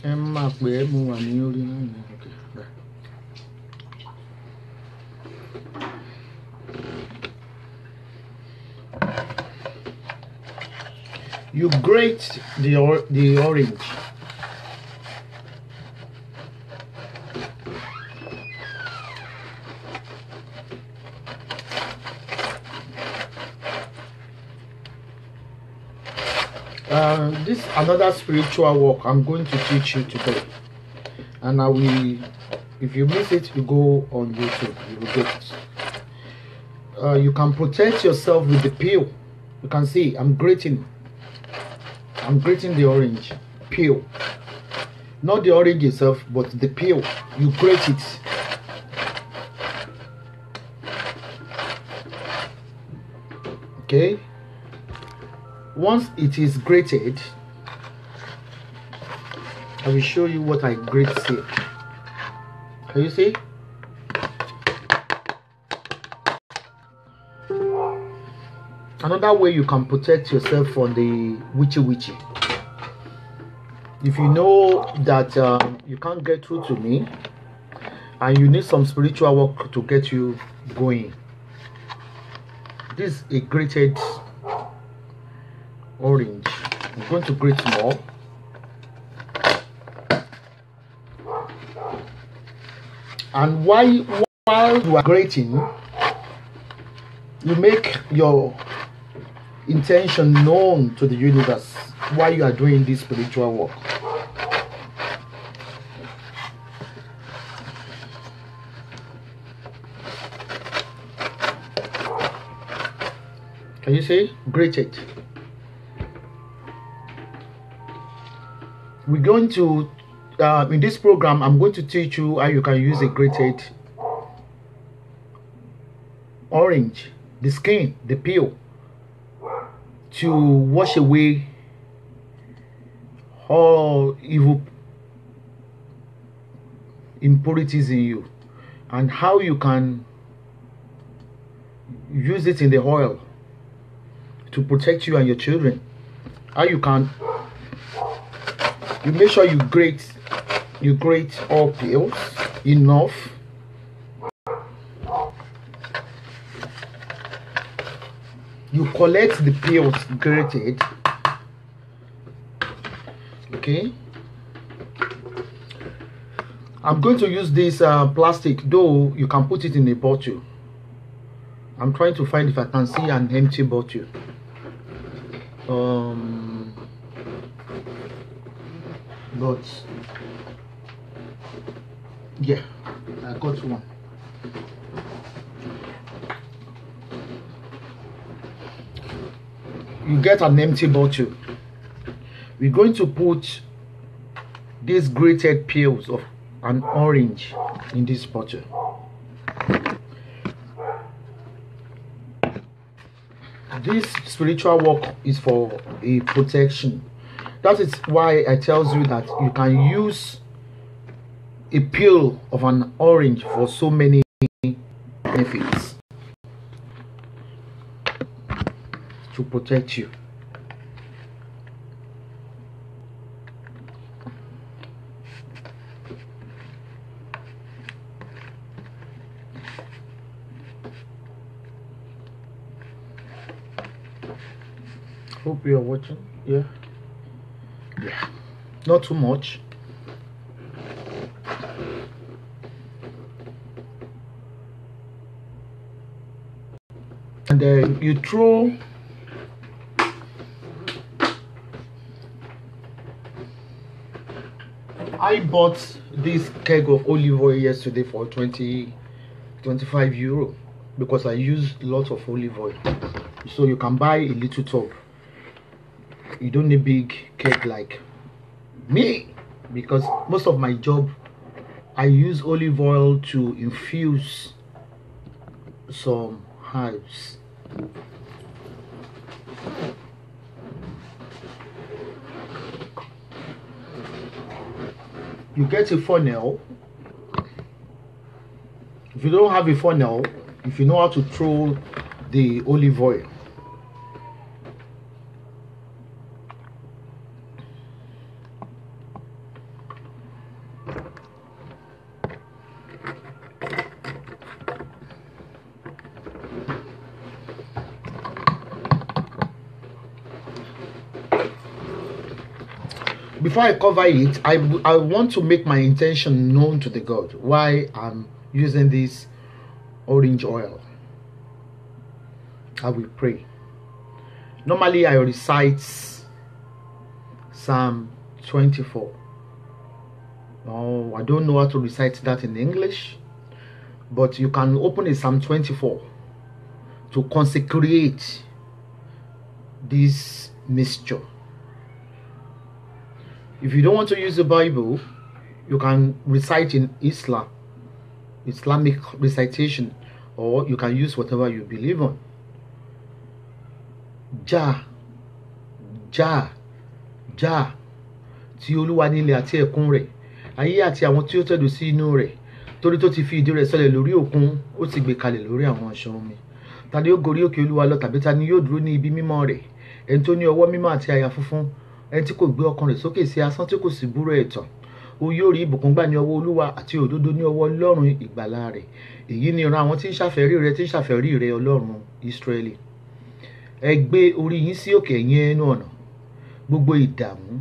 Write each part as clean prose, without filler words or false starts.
Emma, where move and you okay. You grate the orange. This another spiritual work I'm going to teach you today, and I will. If you miss it, you go on YouTube. You will get it. You can protect yourself with the peel. You can see I'm grating. I'm grating the orange peel, not the orange itself, but the peel. You grate it. Okay. Once it is grated, I will show you what I grate here. Can you see? Another way you can protect yourself from the witchy. If you know that you can't get through to me and you need some spiritual work to get you going, this is a grated orange. I'm going to grate more. And while you are grating, you make your intention known to the universe while you are doing this spiritual work. Can you see? Grated. We're going to in this program, I'm going to teach you how you can use a grated orange, the skin, the peel, to wash away all evil impurities in you, and how you can use it in the oil to protect you and your children. How you make sure you grate all peels enough. You collect the peels grated. Okay. I'm going to use this plastic, though you can put it in a bottle. I'm trying to find if I can see an empty bottle. But yeah, I got one. You get an empty bottle. We're going to put these grated peels of an orange in this bottle. This spiritual work is for a protection. That is why I tells you that you can use a peel of an orange for so many benefits to protect you. Hope you are watching. Yeah, not too much. And then you throw I bought this keg of olive oil yesterday for 25 euro because I use a lot of olive oil. So you can buy a little tub. You don't need big keg like me, because most of my job I use olive oil to infuse some herbs. You get a funnel. If you don't have a funnel, if you know how to throw the olive oil, before I cover it, I want to make my intention known to the God why I'm using this orange oil. I will pray. Normally I recite Psalm 24. Oh, I don't know how to recite that in English, but you can open a Psalm 24 to consecrate this mixture. If you don't want to use the Bible, you can recite in Islamic recitation, or you can use whatever you believe on. Jah, Jah, Jah, tí Olúwa nílẹ̀ àti ẹ̀kún rẹ̀, ayé àti àwọn tí ó tẹ̀dó sí inú rẹ̀, torí tó ti fi ìdí rẹ̀ sọlẹ̀ lórí òkun, ó ti gbé kalẹ̀ lórí àwọn aṣọ omi. Ta ni yóò gorí òkè Olúwa lọ, tàbí ta ni yóò dúró ní ibi mímọ́ rẹ̀? Ẹni tó ní ọwọ́ mímọ́ àti àyà funfun, ẹni tí kò gbé ọkàn rẹ̀ sókè sí asán, tí kò sì búrú ẹ̀tàn. Ó yóò rí ìbùkún gbà ní ọwọ́ Olúwa àti òdodo ní ọwọ́ Ọlọ́run ìgbàlà rẹ̀. Èyí ni ìran àwọn tí ń ṣàfẹ́rí rẹ̀, Ọlọ́run Ísírẹ́lì. Ẹ gbé orí yín sí òkè, ẹ̀yin ẹnu ọ̀nà, gbogbo ìdààmú,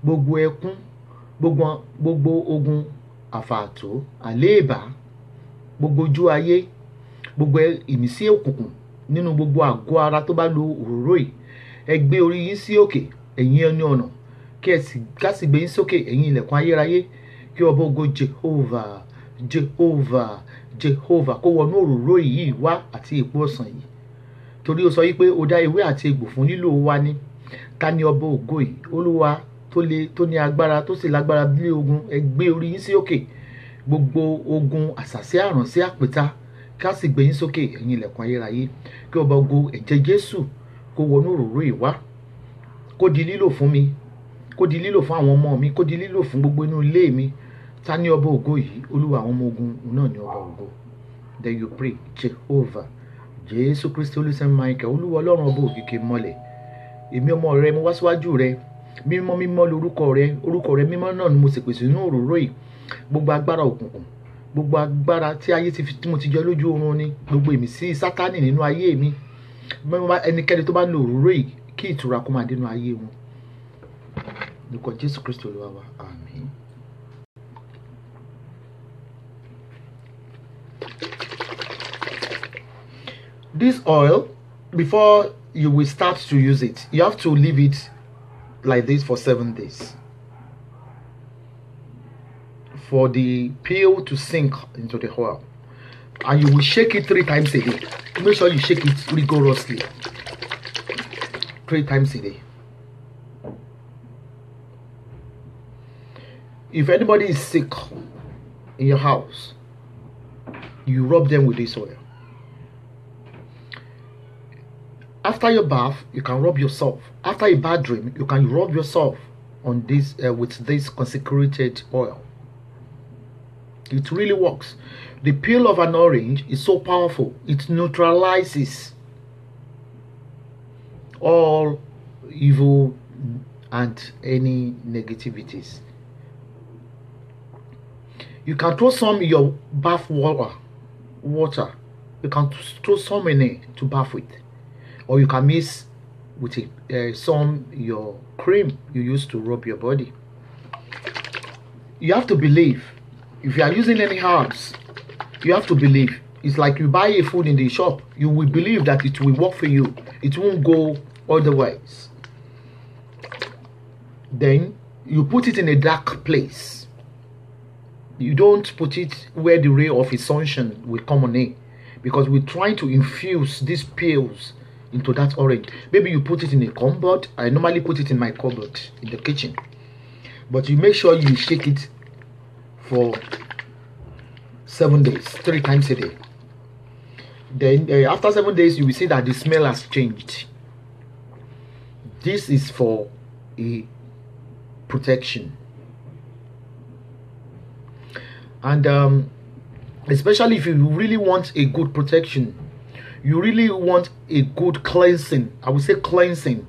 gbogbo ẹkún, gbogbo ogun àfààtò, àléèbá, gbogbo ojú ayé, gbogbo ìmísí òkùnkùn nínú gbogbo àgọ́ ara tó bá lo òróró yìí. Ẹ gbé orí yín sí òkè, ẹ̀yin ẹnu ọ̀nà, kí ẹ sì gbé yín sókè, ẹ̀yin ilẹ̀kùn ayérayé, kí ọba ògo Jehovah, Jehovah, Jehovah kó wọnú òróró yìí wá àti èpo ọsàn yìí. Torí ó sọ yìí pé ó dá ewé àti egbò fún lílò wa ní. Ta ni ọba ògo yìí? Olúwa tó ní agbára, tó sì lágbára bí ogun. Ẹ gbé orí yín sí òkè, gbogbo ogun àṣàsí àrànsí àpèta, ká sì gbé yín sókè, ẹ̀yin ilẹ̀kùn ayérayé, kí ọba ògo ẹ̀jẹ̀ Jésù kó wọnú òróró yìí wá, kó di lílò fún mi, kó di lílò fún àwọn ọmọ mi, kó di lílò fún gbogbo inú ilé mi. Ta ni ọba ògo yìí? Olúwa àwọn ọmọ ogun náà ni ọba ògo. Then you pray, Jehovah, Jésù Kristi olùṣẹ́ Michael, Olúwa Ọlọ́run ọba òkìkí mọ́lẹ̀. Èmi ọmọ rẹ, mo wá síwájú rẹ, mímọ́ mímọ́ lórúkọ rẹ, orúkọ rẹ mímọ́ náà ni mo sì pèsè nínú òróró yìí. Gbogbo agbára òkùnkùn, gbogbo agbára tí ayé tí mo ti jẹ lójú oorun ni, gbogbo ìmísí Sátánì nínú ayé mi, ẹnikẹ́ni tó bá lo òróró yìí, kí ìtura kó máa dénú ayé wọn. Lórúkọ Jésù Kristi Olúwa wa, àmín. This oil, before you will start to use it, you have to leave it like this for 7 days for the pill to sink into the oil, and you will shake it 3 times a day. Make sure you shake it rigorously 3 times a day. If anybody is sick in your house, you rub them with this oil. After your bath, you can rub yourself. After a bad dream, you can rub yourself on this with this consecrated oil. It really works. The peel of an orange is so powerful. It neutralizes all evil and any negativities. You can throw some in your bath water. You can throw some in it to bath with. Or you can mix with some your cream you use to rub your body. You have to believe. If you are using any herbs, you have to believe. It's like you buy a food in the shop. You will believe that it will work for you. It won't go otherwise. Then you put it in a dark place. You don't put it where the ray of sunshine will come on it, because we're trying to infuse these pills into that orange. Maybe you put it in a cupboard. I normally put it in my cupboard in the kitchen, but you make sure you shake it for 7 days, 3 times a day. Then after 7 days, you will see that the smell has changed. This is for a protection, and especially if you really want a good protection, you really want a good cleansing. I would say cleansing.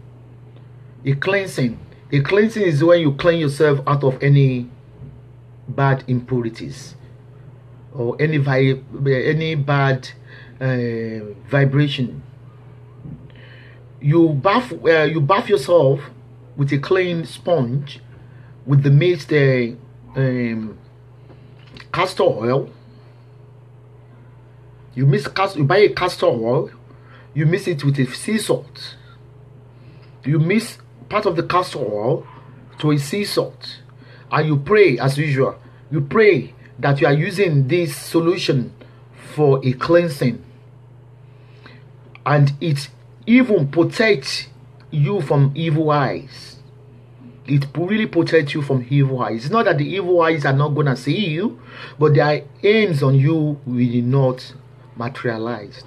A cleansing is when you clean yourself out of any bad impurities or any bad vibration. You bath yourself with a clean sponge, with the mixed castor oil. You buy a castor oil, you mix it with a sea salt. You mix part of the castor oil to a sea salt, and you pray as usual. You pray that you are using this solution for a cleansing, and it even protects you from evil eyes. It really protects you from evil eyes. It's not that the evil eyes are not gonna see you, but their aims on you will not materialize.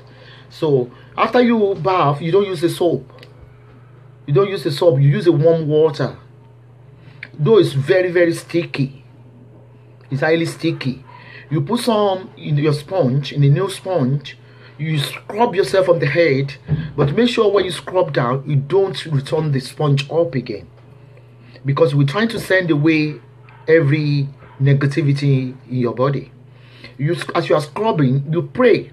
So after you bath, you don't use the soap. You don't use the soap. You use the warm water. Though it's very, very sticky. It's highly sticky. You put some in your sponge, in the new sponge. You scrub yourself on the head, but make sure when you scrub down, you don't return the sponge up again, because we're trying to send away every negativity in your body. As you are scrubbing, you pray.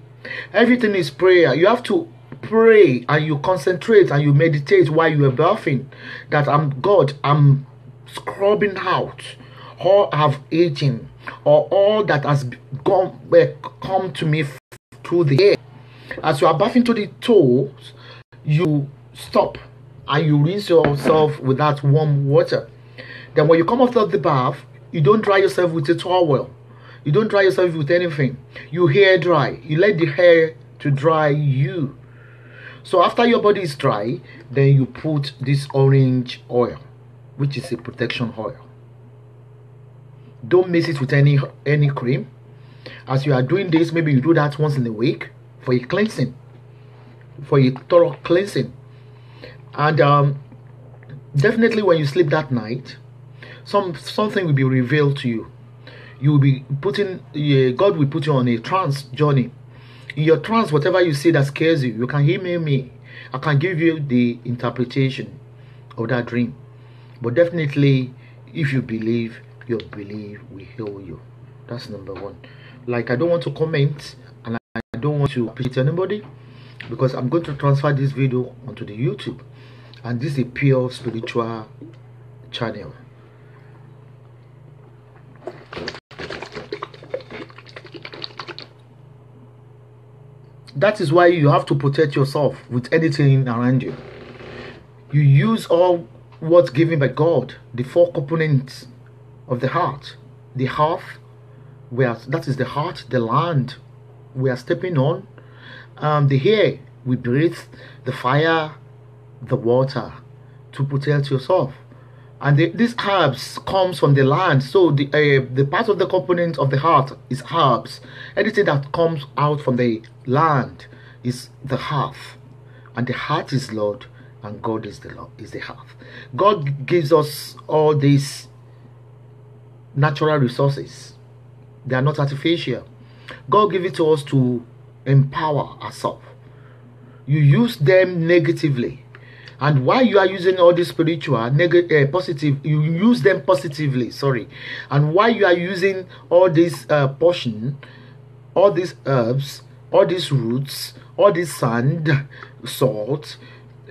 Everything is prayer. You have to pray, and you concentrate, and you meditate while you are bathing, that I'm scrubbing out all I've eaten, or all that has come to me through the air. As you are bathing to the toes, you stop and you rinse yourself with that warm water. Then when you come out of the bath, you don't dry yourself with a towel. You don't dry yourself with anything. You hair dry. You let the hair to dry you. So after your body is dry, then you put this orange oil, which is a protection oil. Don't mix it with any cream. As you are doing this, maybe you do that once in a week for a cleansing, for a thorough cleansing. And definitely when you sleep that night, something will be revealed to you. You will be God will put you on a trance journey. In your trance, whatever you see that scares you, you can email me. I can give you the interpretation of that dream. But definitely, if you believe, your belief will heal you. That's number one. Like, I don't want to comment, and I don't want to appreciate anybody, because I'm going to transfer this video onto the YouTube, and this is a pure spiritual channel. That is why you have to protect yourself with anything around you. You use all what's given by God, the four components of the heart. The heart, that is the heart, the land we are stepping on, the air we breathe, the fire, the water, to protect yourself. And these herbs comes from the land. So the part of the component of the heart is herbs. Anything that comes out from the land is the heart, and the heart is Lord, and God is the Lord, is the heart. God gives us all these natural resources. They are not artificial. God gives it to us to empower ourselves. You use them negatively. And while you are using all these spiritual positive, you use them positively. Sorry. And while you are using all this portion, all these herbs, all these roots, all this sand, salt,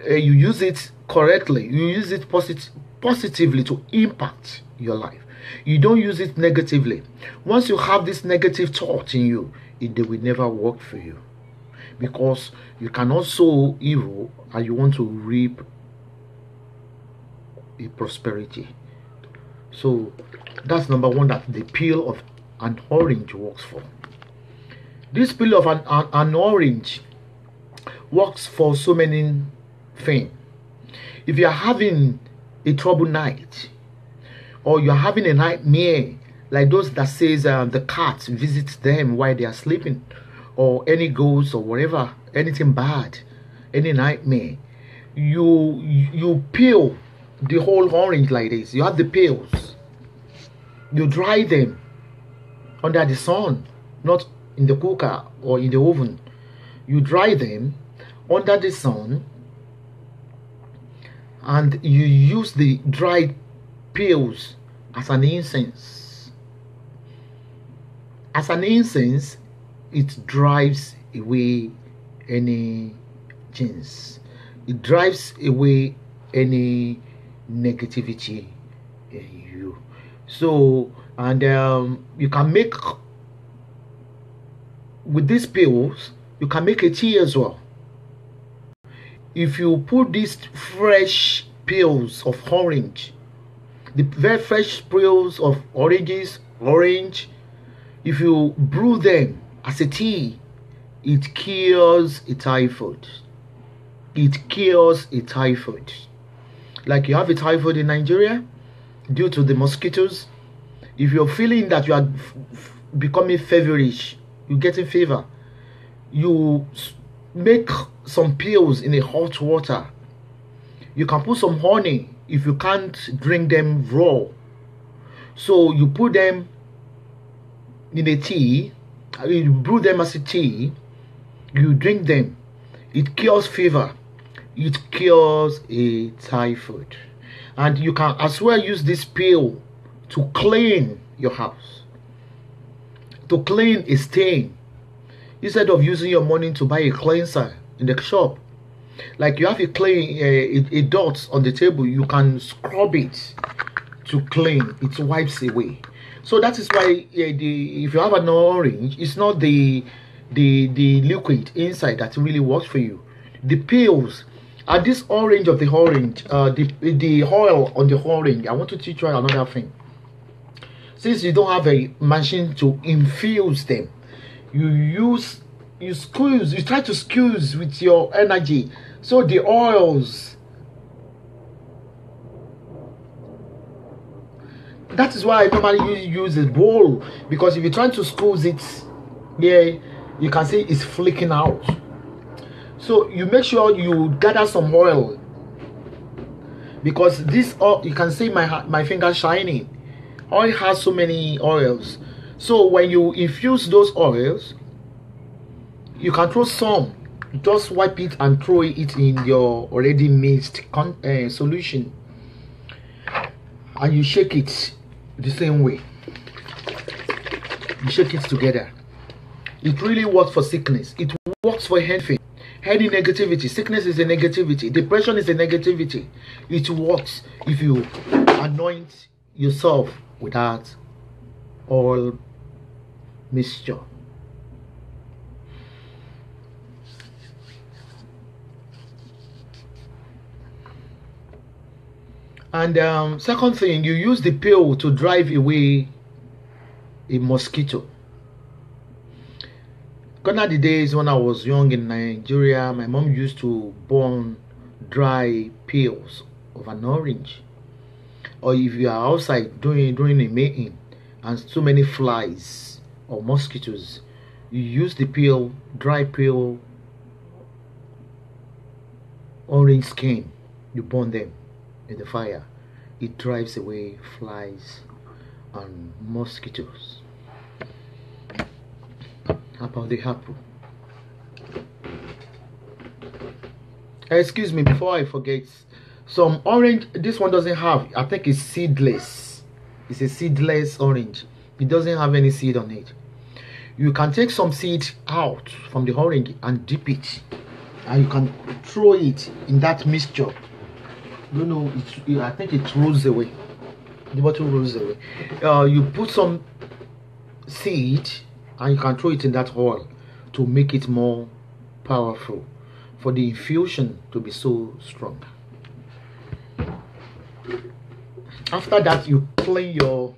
you use it correctly. You use it positively to impact your life. You don't use it negatively. Once you have this negative thought in you, they will never work for you, because you cannot sow evil and you want to reap a prosperity. So that's number one, that the peel of an orange works for. This peel of an orange works for so many things. If you are having a troubled night, or you are having a nightmare, like those that says the cat visits them while they are sleeping, or any ghost or whatever, anything bad, any nightmare, you peel the whole orange like this. You have the peels, you dry them under the sun, not in the cooker or in the oven. You dry them under the sun, and you use the dried peels as an incense. As an incense, it drives away any jinns. It drives away any negativity you. So, and you can make, with these pills, you can make a tea as well. If you put these fresh peels of orange, the very fresh peels of orange, if you brew them as a tea, it cures a typhoid. It cures a typhoid. Like you have a typhoid in Nigeria due to the mosquitoes. If you're feeling that you are becoming feverish, you're getting fever, you make some pills in a hot water. You can put some honey if you can't drink them raw. So you put them in a tea, you brew them as a tea, you drink them. It cures fever, it cures a typhoid. And you can as well use this pill to clean your house, to clean a stain, instead of using your money to buy a cleanser in the shop. Like you have a clean a dot on the table, you can scrub it to clean. It wipes away. So that is why if you have an orange, it's not the liquid inside that really works for you. The pills. And this orange of the orange, the oil on the orange, I want to teach you another thing. Since you don't have a machine to infuse them, you try to squeeze with your energy, so the oils. That is why I normally use a bowl, because if you're trying to squeeze it, yeah, you can see it's flicking out. So you make sure you gather some oil, because this oil, you can see my finger shining. Oil has so many oils. So when you infuse those oils, you can throw some, just wipe it and throw it in your already mixed solution, and you shake it the same way. You shake it together. It really works for sickness. It works for anything. Any negativity. Sickness is a negativity. Depression is a negativity. It works if you anoint yourself with that oil mixture. And second thing, you use the pill to drive away a mosquito. Gone are the days when I was young in Nigeria, my mom used to burn dry peels of an orange. Or if you are outside doing a meeting and so many flies or mosquitoes, you use the peel, dry peel, orange skin, you burn them in the fire. It drives away flies and mosquitoes. How about the apple? Excuse me, before I forget, some orange, this one doesn't have, I think it's seedless. It's a seedless orange. It doesn't have any seed on it. You can take some seed out from the orange and dip it, and you can throw it in that mixture. You know, I think it rolls away. The bottle rolls away. You put some seed and you can throw it in that oil to make it more powerful, for the infusion to be so strong. After that, you clean your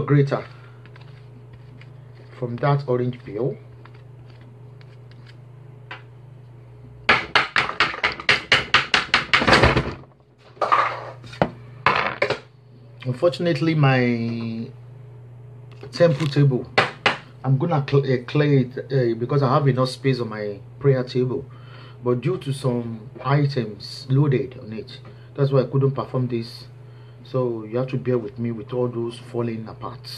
grater from that orange peel. Unfortunately, my temple table, I'm gonna clear it because I have enough space on my prayer table, but due to some items loaded on it, that's why I couldn't perform this. So you have to bear with me with all those falling apart.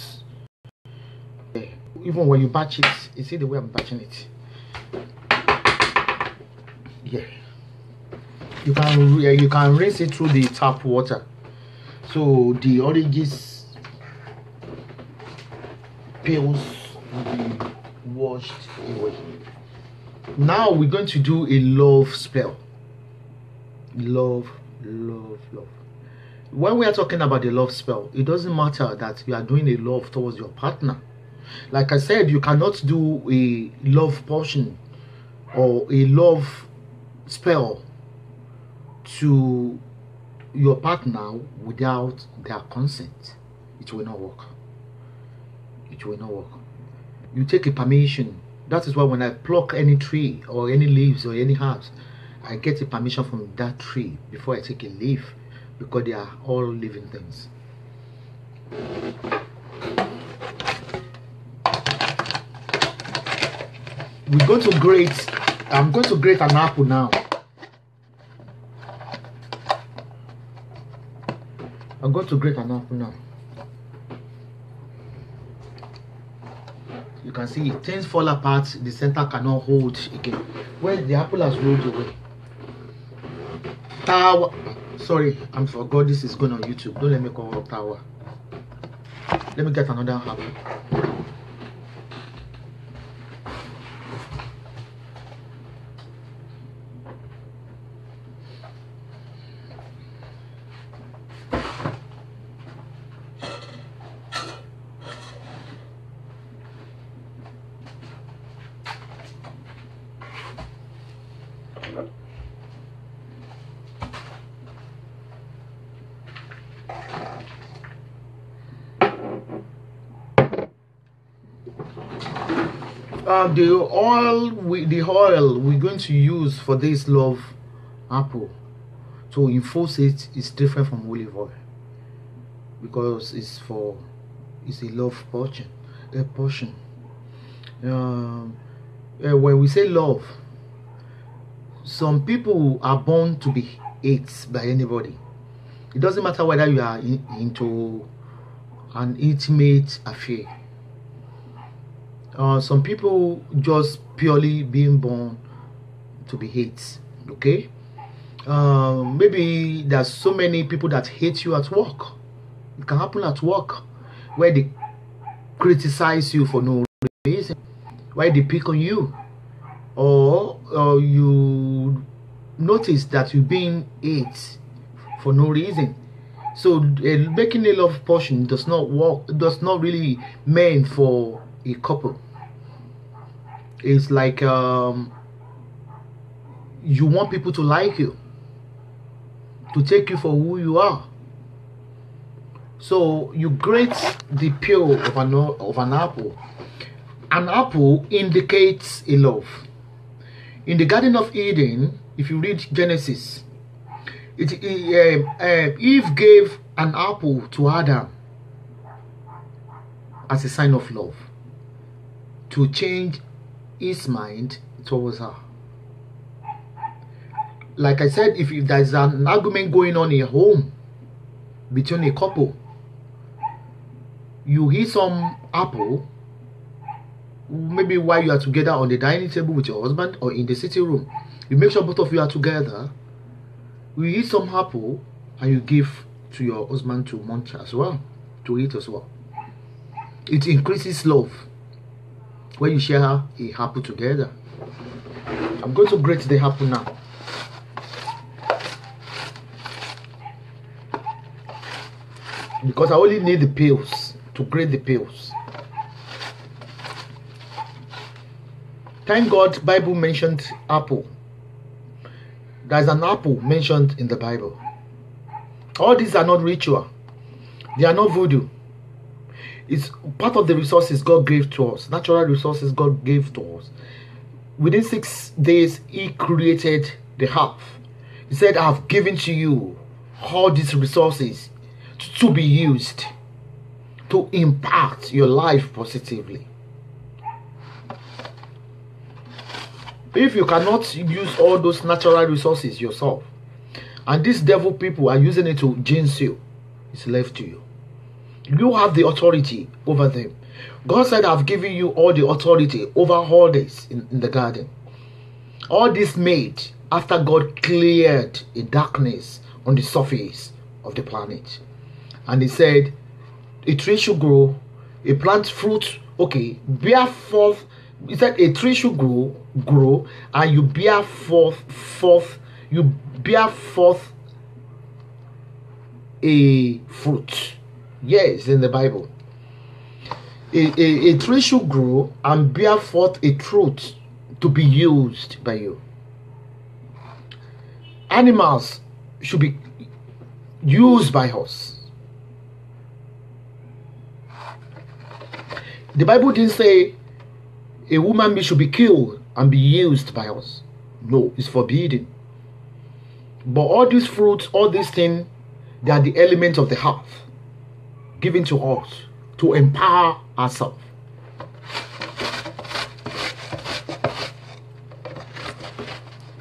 Even when you batch it, you see the way I'm batching it. Yeah, you can rinse it through the tap water, so the oranges peels will be washed away. Now we're going to do a love spell. Love love. When we are talking about the love spell, it doesn't matter that you are doing a love towards your partner. Like I said, you cannot do a love potion or a love spell to your partner without their consent. It will not work. It will not work. You take a permission. That is why when I pluck any tree or any leaves or any herbs, I get a permission from that tree before I take a leaf, because they are all living things. We're going to grate. I'm going to grate an apple now. I'm going to grate an apple now. You can see things fall apart. The center cannot hold again. When the apple has rolled away. Tower. Sorry, I forgot this is going on YouTube. Don't let me call it tower. Let me get another apple. The oil we're going to use for this love apple to infuse it is different from olive oil, because it's a love portion. When we say love, some people are born to be hated by anybody. It doesn't matter whether you are into an intimate affair. Some people just purely being born to be hated. Okay, maybe there's so many people that hate you at work. It can happen at work, where they criticize you for no reason, why they pick on you, or you notice that you're being hated for no reason. So making a love portion does not work. Does not really mean for a couple. It's like you want people to like you, to take you for who you are. So you grate the peel of an apple. An apple indicates a love. In the Garden of Eden, if you read Genesis, Eve gave an apple to Adam as a sign of love, to change his mind towards her. Like I said, if there's an argument going on in a home between a couple, you eat some apple, maybe while you are together on the dining table with your husband or in the sitting room. You make sure both of you are together. You eat some apple and you give to your husband to munch as well, to eat as well. It increases love when you share a apple together. I'm going to grate the apple now. Because I only need the peels to grate the peels. Thank God Bible mentioned apple. There's an apple mentioned in the Bible. All these are not ritual. They are not voodoo. It's part of the resources God gave to us. Natural resources God gave to us. Within 6 days, He created the earth. He said, I have given to you all these resources to be used to impact your life positively. If you cannot use all those natural resources yourself, and these devil people are using it to jinx you, it's left to you. You have the authority over them. God said, I've given you all the authority over all this in the garden. All this made after God cleared a darkness on the surface of the planet. And He said, a tree should grow, a plant fruit, okay, bear forth. He said a tree should grow, and you bear forth a fruit. Yes, in the Bible. A tree should grow and bear forth a fruit to be used by you. Animals should be used by us. The Bible didn't say a woman should be killed and be used by us. No, it's forbidden. But all these fruits, all these things, they are the elements of the heart given to us to empower ourselves.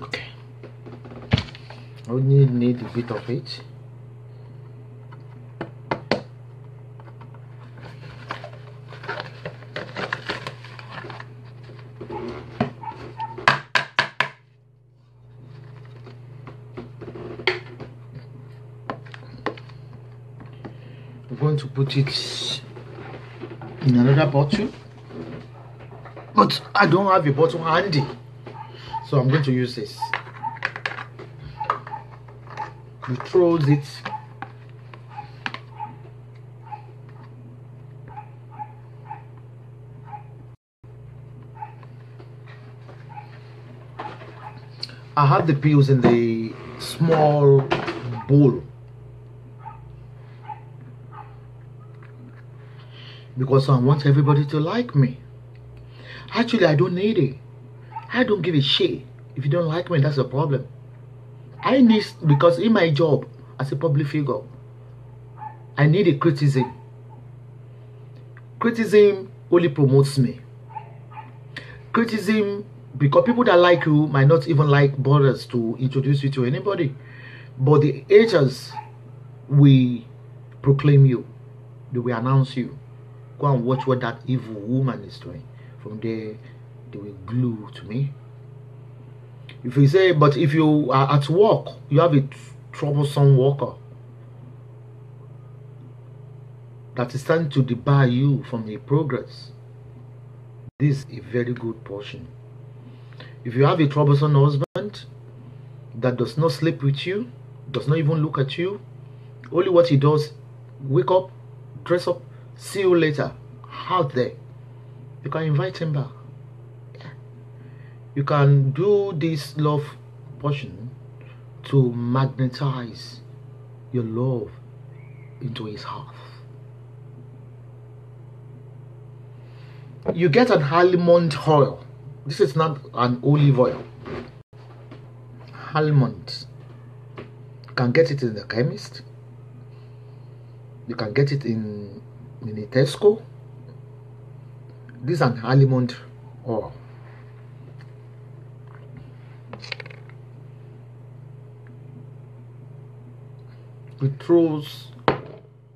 Okay. I only need a bit of it. I'm going to put it in another bottle, but I don't have a bottle handy, so I'm going to use this. You throw it. I have the pills in the small bowl because I want everybody to like me. Actually, I don't need it. I don't give a shit. If you don't like me, that's a problem. I need, because in my job as a public figure, I need a criticism. Criticism only promotes me. Criticism, because people that like you might not even like bothers to introduce you to anybody, but the haters will proclaim you. They will announce you. Go and watch what that evil woman is doing. From there, they will glue to me. If you say, but if you are at work, you have a troublesome worker that is trying to debar you from your progress, this is a very good portion. If you have a troublesome husband that does not sleep with you, does not even look at you, only what he does, wake up, dress up, see you later, out there, you can invite him back. You can do this love portion to magnetize your love into his heart. You get an almond oil. This is not an olive oil. Almond. You can get it in the chemist. You can get it in a Tesco. This is an almond oil.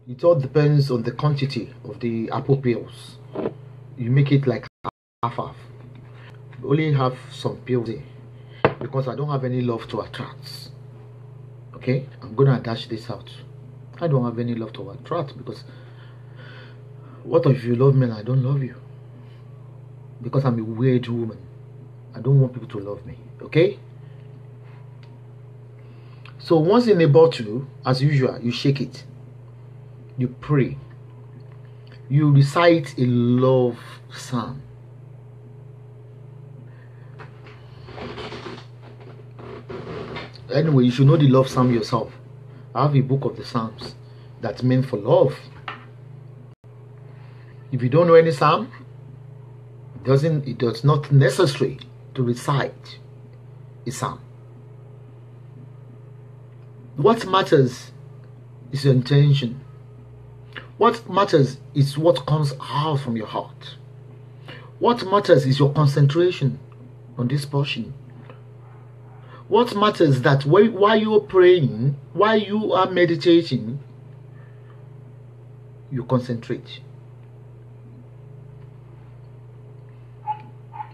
It all depends on the quantity of the apple peels. You make it like half. Only have some peels there because I don't have any love to attract. Okay, I'm gonna dash this out. I don't have any love to attract because what if you love me and I don't love you? Because I'm a weird woman. I don't want people to love me. Okay. So once in a bottle, as usual, you shake it, you pray, you recite a love psalm. Anyway, you should know the love psalm yourself. I have a book of the Psalms that's meant for love. If you don't know any psalm, it does not necessary to recite a psalm. What matters is your intention. What matters is what comes out from your heart. What matters is your concentration on this portion. What matters is that while you are praying, while you are meditating, you concentrate.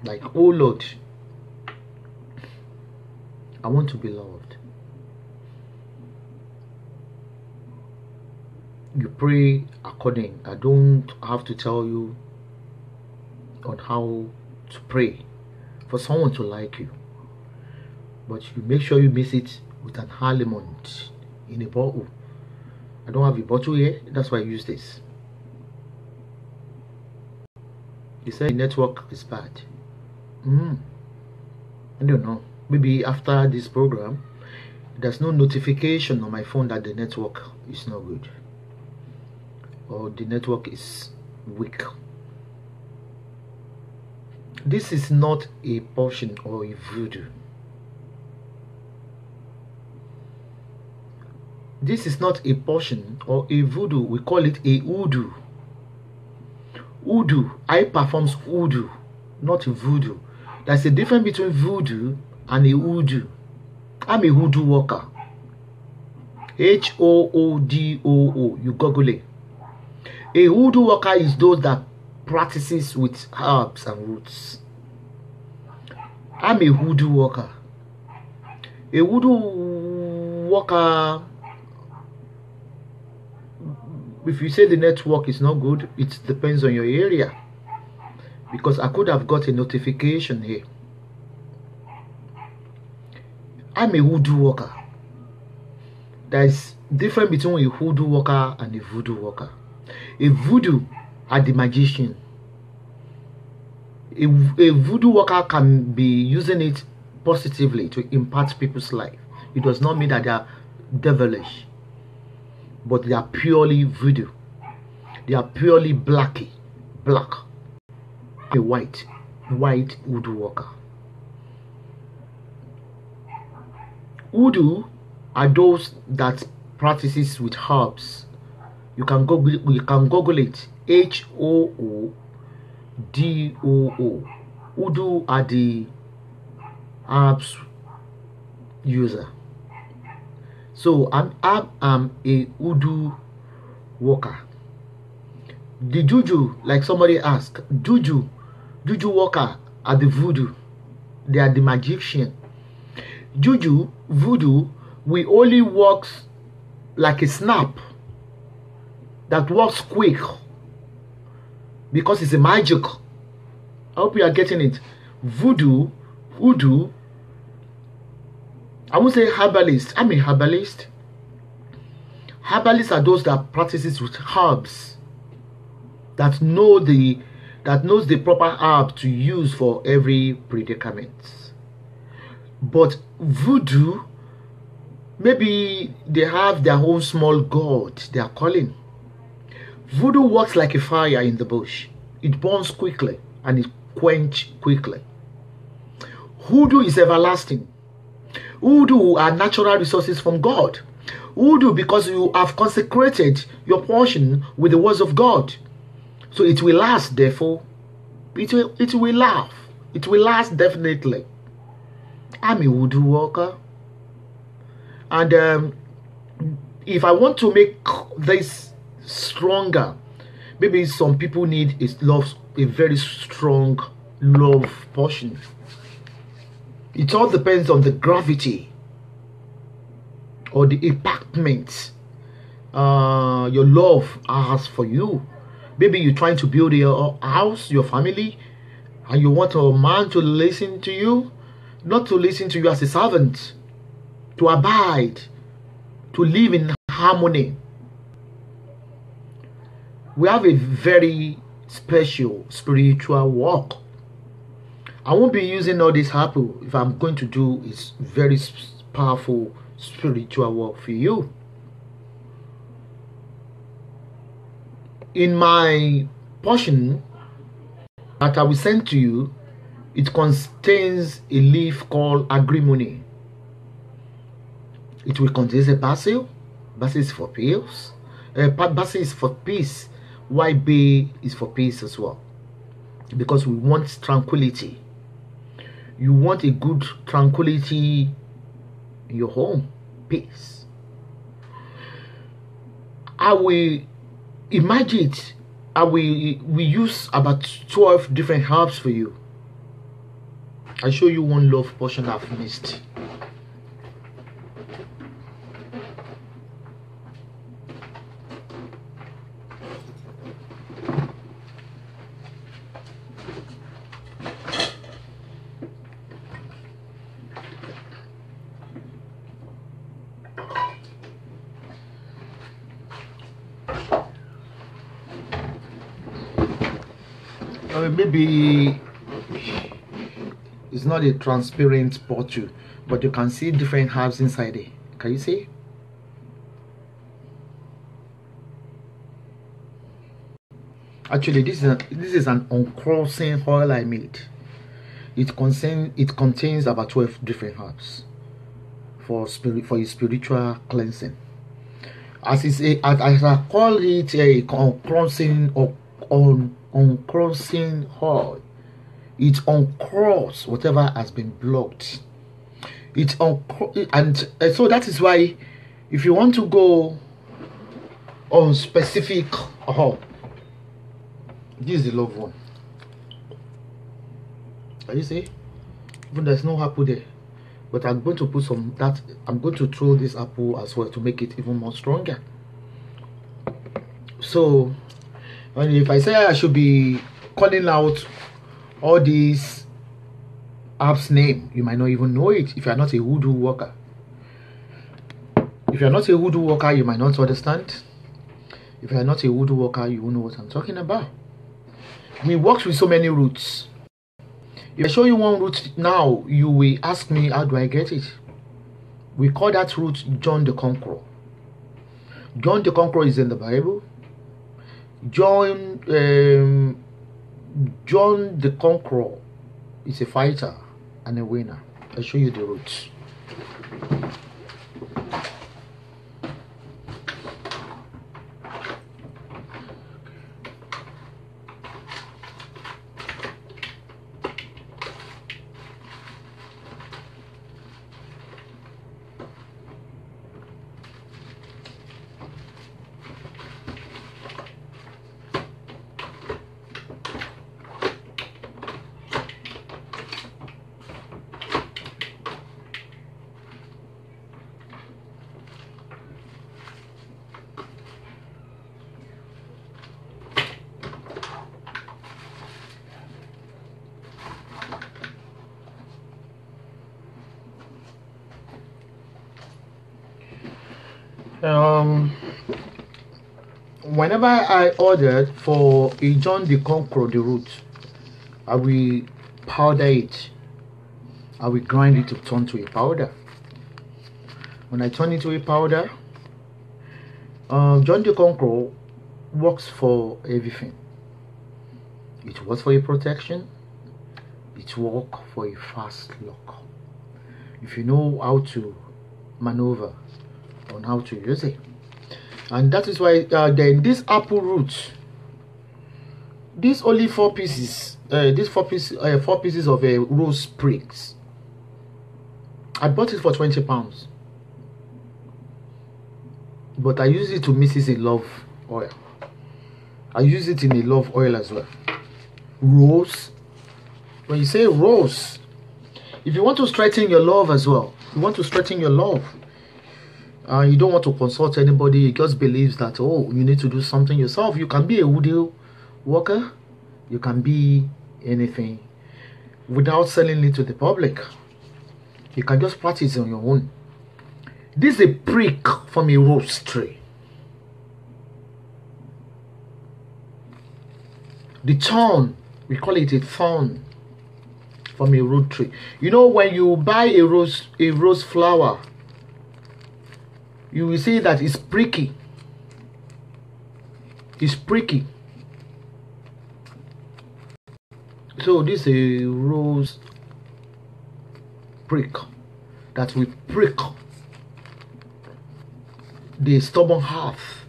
Like, oh Lord, I want to be loved. You pray according. I don't have to tell you on how to pray for someone to like you, but you make sure you mix it with an almond in a bottle I don't have a bottle here, that's why I use this. He said the network is bad. I don't know. Maybe after this program, there's no notification on my phone that the network is not good or the network is weak. This is not a potion or a voodoo. This is not a potion or a voodoo. We call it a hoodoo. Hoodoo. I performs hoodoo, not voodoo. There's a difference between voodoo and a hoodoo. I'm a hoodoo worker. Hoodoo. You Google it. A hoodoo worker is those that practices with herbs and roots. I'm a hoodoo worker. A hoodoo worker, if you say the network is not good, it depends on your area. Because I could have got a notification here. I'm a hoodoo worker. There's difference between a hoodoo worker and a voodoo worker. A voodoo are the magician. A voodoo worker can be using it positively to impact people's life. It does not mean that they are devilish, but they are purely voodoo. They are purely black. A white voodoo worker. Voodoo are those that practices with herbs. You can Google it. Hoodoo. Voodoo are the herbs user. So I'm a voodoo worker. The juju, like somebody asked, juju worker are the voodoo. They are the magician. Juju, voodoo, we only works like a snap that works quick because it's a magic. I hope you are getting it. Voodoo, I won't say herbalist. I'm a herbalist. Herbalists are those that practices with herbs, that knows the proper herb to use for every predicament. But voodoo, maybe they have their own small god they are calling. Voodoo works like a fire in the bush. It burns quickly and it quenches quickly. Hoodoo is everlasting. Hoodoo are natural resources from God. Hoodoo, because you have consecrated your portion with the words of God, so it will last. Therefore, it will last. It will last definitely. I'm a voodoo worker, and if I want to make this stronger, maybe some people need a very strong love portion. It all depends on the gravity or the impactment your love has for you. Maybe you're trying to build your house, your family, and you want a man to listen to you, not to listen to you as a servant, to abide, to live in harmony. We have a very special spiritual walk. I won't be using all this apple. If I'm going to do is very powerful spiritual work for you. In my portion that I will send to you, it contains a leaf called agrimony. It will contain a basil. Basil is for pills. Basil is for peace. White bay is for peace as well. Because we want tranquility. You want a good tranquility in your home. Peace. I will imagine it. We use about 12 different herbs for you. I'll show you one love portion I've missed. Maybe it's not a transparent bottle, but you can see different herbs inside it. Can you see? Actually, this is an uncrossing oil I made. It contains about 12 different herbs for a spiritual cleansing. As I call it a uncrossing oil. It uncross whatever has been blocked. And so that is why, if you want to go on specific, this is the love one. Can you see? Even there's no apple there, but I'm going to put some that. I'm going to throw this apple as well to make it even more stronger. So, and if I say I should be calling out all these apps name, you might not even know it if you are not a voodoo worker. If you are not a voodoo worker, you might not understand. If you are not a voodoo worker, you won't know what I'm talking about. We worked with so many roots. If I show you one root now, you will ask me, how do I get it? We call that root John the Conqueror. John the Conqueror is in the Bible. John the Conqueror is a fighter and a winner. I'll show you the roots. Whenever I ordered for a John the Conqueror the root, I will powder it. I will grind it to turn to a powder. When I turn it to a powder, John the Conqueror works for everything. It works for a protection. It works for a fast lock. If you know how to maneuver on how to use it. And that is why then this apple root, these only 4 pieces, these 4 pieces of rose sprigs, I bought it for 20 pounds, but I use it to mix it in love oil. I use it in a love oil as well. Rose, when you say rose, if you want to strengthen your love as well, you want to strengthen your love, you don't want to consult anybody. You just believes that, oh, you need to do something yourself. You can be a voodoo worker. You can be anything without selling it to the public. You can just practice on your own. This is a prick from a rose tree. The thorn, we call it a thorn from a root tree. You know, when you buy a rose flower, you will see that it's pricky. It's pricky. So this is a rose prick that will prick the stubborn half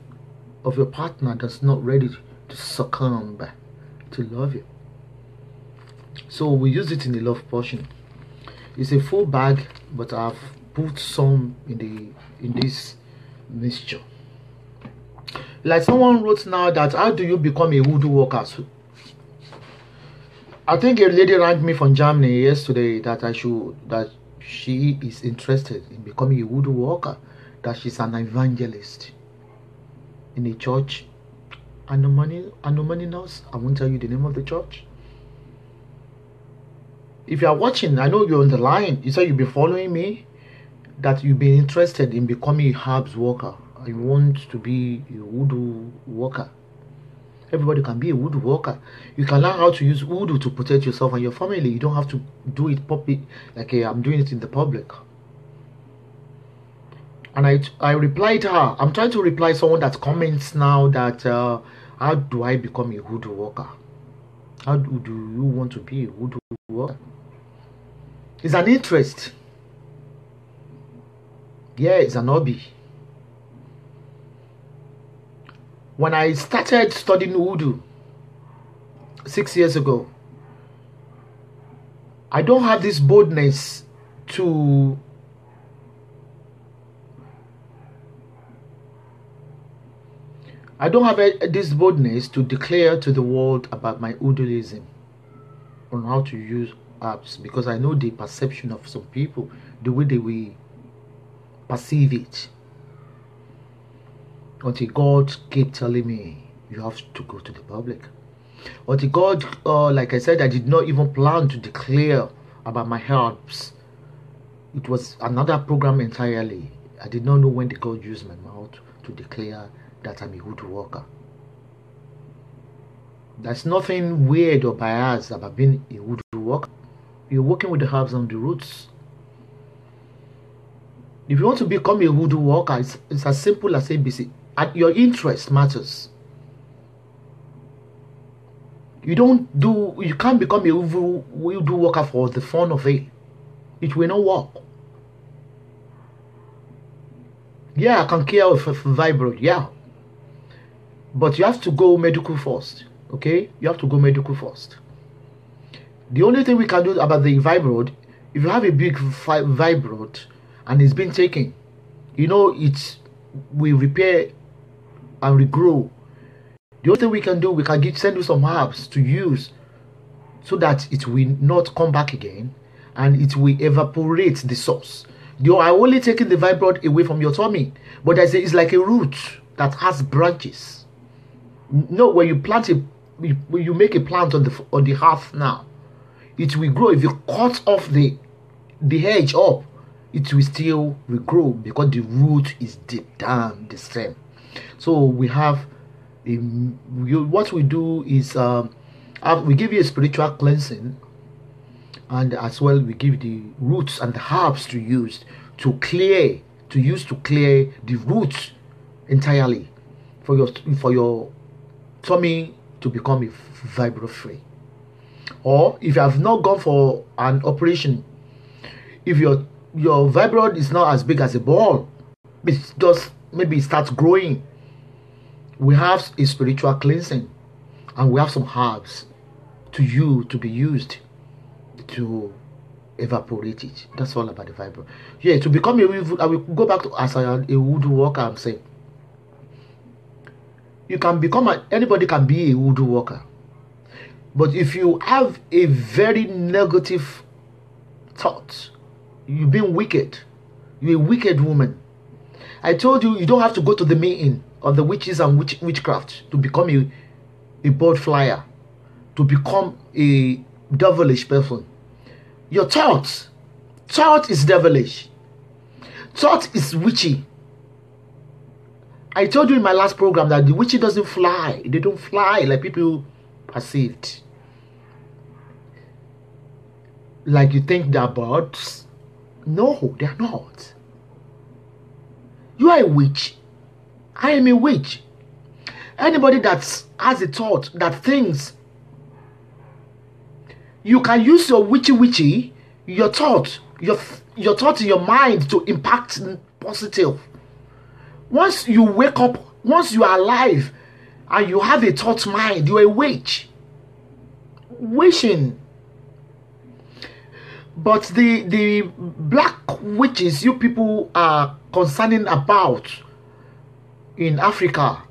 of your partner that's not ready to succumb to love you. So we use it in the love portion. It's a full bag, but I've put some in this mixture. Like someone wrote now that, how do you become a voodoo worker? I think a lady rang me from Germany yesterday that she is interested in becoming a voodoo worker, that she's an evangelist in a church. Anonymous. I won't tell you the name of the church. If you are watching, I know you're on the line. You say you've been following me, that you've been interested in becoming a herbs worker. You want to be a voodoo worker. Everybody can be a voodoo worker. You can learn how to use voodoo to protect yourself and your family. You don't have to do it public, like I'm doing it in the public. And I replied her. I'm trying to reply someone that comments now that how do I become a voodoo worker? How do you want to be a voodoo worker? It's an interest. Yeah, it's an hobby. When I started studying voodoo 6 years ago, I don't have this boldness to declare to the world about my voodooism on how to use apps, because I know the perception of some people, the way they will perceive it. Until God kept telling me, you have to go to the public. Until God, like I said, I did not even plan to declare about my herbs. It was another program entirely. I did not know when the God used my mouth to declare that I'm a voodoo worker. There's nothing weird or biased about being a voodoo worker. You're working with the herbs and the roots. If you want to become a voodoo worker, it's as simple as ABC. Your interest matters. You can't become a voodoo worker for the fun of it. It will not work. Yeah, I can care of fibroid, yeah. But you have to go medical first, okay? You have to go medical first. The only thing we can do about the fibroid, if you have a big fibroid and it's been taken, you know, it will repair and regrow. The only thing we can do, we can send you some herbs to use so that it will not come back again and it will evaporate the source. You are only taking the fibroid away from your tummy, but it's like a root that has branches. No, when you plant it, you make a plant on the hearth now, it will grow. If you cut off the hedge up, it will still regrow because the root is deep down the stem. So we have what we do is we give you a spiritual cleansing, and as well we give the roots and the herbs to use to clear the roots entirely for your tummy to become fibroid free. Or if you have not gone for an operation, if your fibroid is not as big as a ball, it's just maybe it starts growing, we have a spiritual cleansing and we have some herbs to be used to evaporate it. That's all about the fibroid. Yeah, to become I will go back to as a voodoo worker. I'm saying you can become anybody can be a voodoo worker, but if you have a very negative thought, you've been wicked, you're a wicked woman. I told you, you don't have to go to the meeting of the witches and witchcraft to become a bird flyer, to become a devilish person. Your thought is devilish. Thought is witchy. I told you in my last program that the witchy doesn't fly. They don't fly like people perceived. Like you think they're birds. No, they're not. You are a witch. I am a witch. Anybody that has a thought that thinks, you can use your witchy, your thought in your mind to impact positive. Once you wake up, once you are alive, and you have a thought mind, you are a witch. Wishing. But the black witches you people are concerning about in Africa,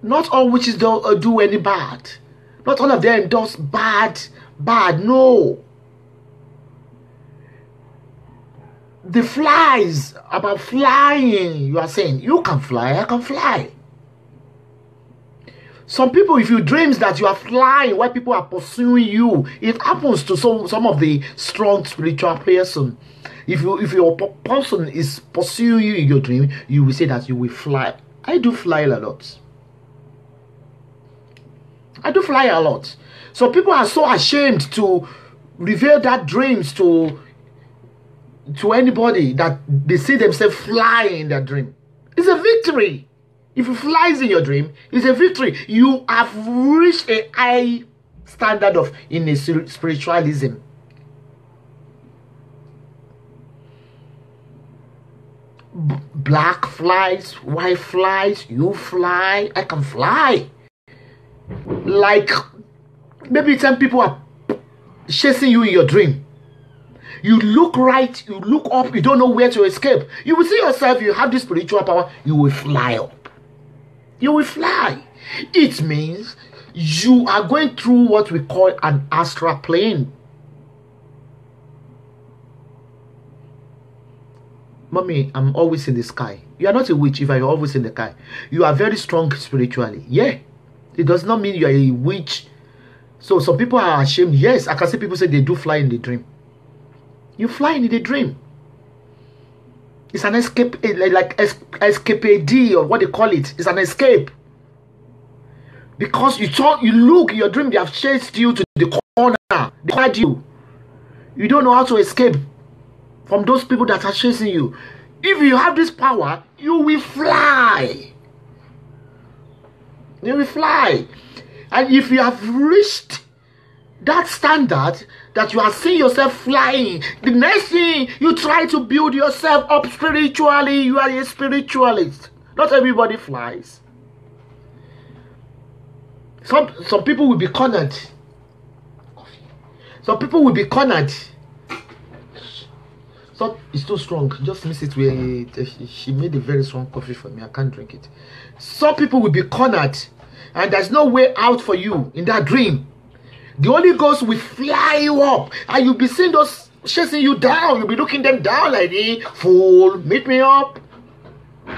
not all witches do any bad. Not all of them does bad. No. The flies, about flying, you are saying, you can fly, I can fly. Some people, if you dream that you are flying while people are pursuing you, it happens to some of the strong spiritual person. If your person is pursuing you in your dream, you will say that you will fly. I do fly a lot. I do fly a lot. So people are so ashamed to reveal that dreams to anybody that they see themselves flying in their dream. It's a victory. If it flies in your dream, it's a victory. You have reached a high standard of in a spiritualism. Black flies, white flies, you fly, I can fly. Like maybe 10 people are chasing you in your dream. You look right, you look up, you don't know where to escape. You will see yourself, you have this spiritual power, you will fly up. You will fly. It means you are going through what we call an astral plane. Mommy, I'm always in the sky. You are not a witch if you're always in the sky. You are very strong spiritually. Yeah. It does not mean you are a witch. So some people are ashamed. Yes, I can see people say they do fly in the dream. You fly in the dream. It's an escape, like escapade or what they call it. It's an escape. Because you look in your dream, they have chased you to the corner. They had you. You don't know how to escape from those people that are chasing you. If you have this power, you will fly. You will fly. And if you have reached that standard that you are seeing yourself flying, the next thing you try to build yourself up spiritually, you are a spiritualist. Not everybody flies. Some people will be cornered. Some people will be cornered. So it's too strong. Just miss it. She made a very strong coffee for me. I can't drink it. Some people will be cornered, and there's no way out for you in that dream. The Holy Ghost will fly you up, and you'll be seeing those chasing you down. You'll be looking them down like, fool, meet me up.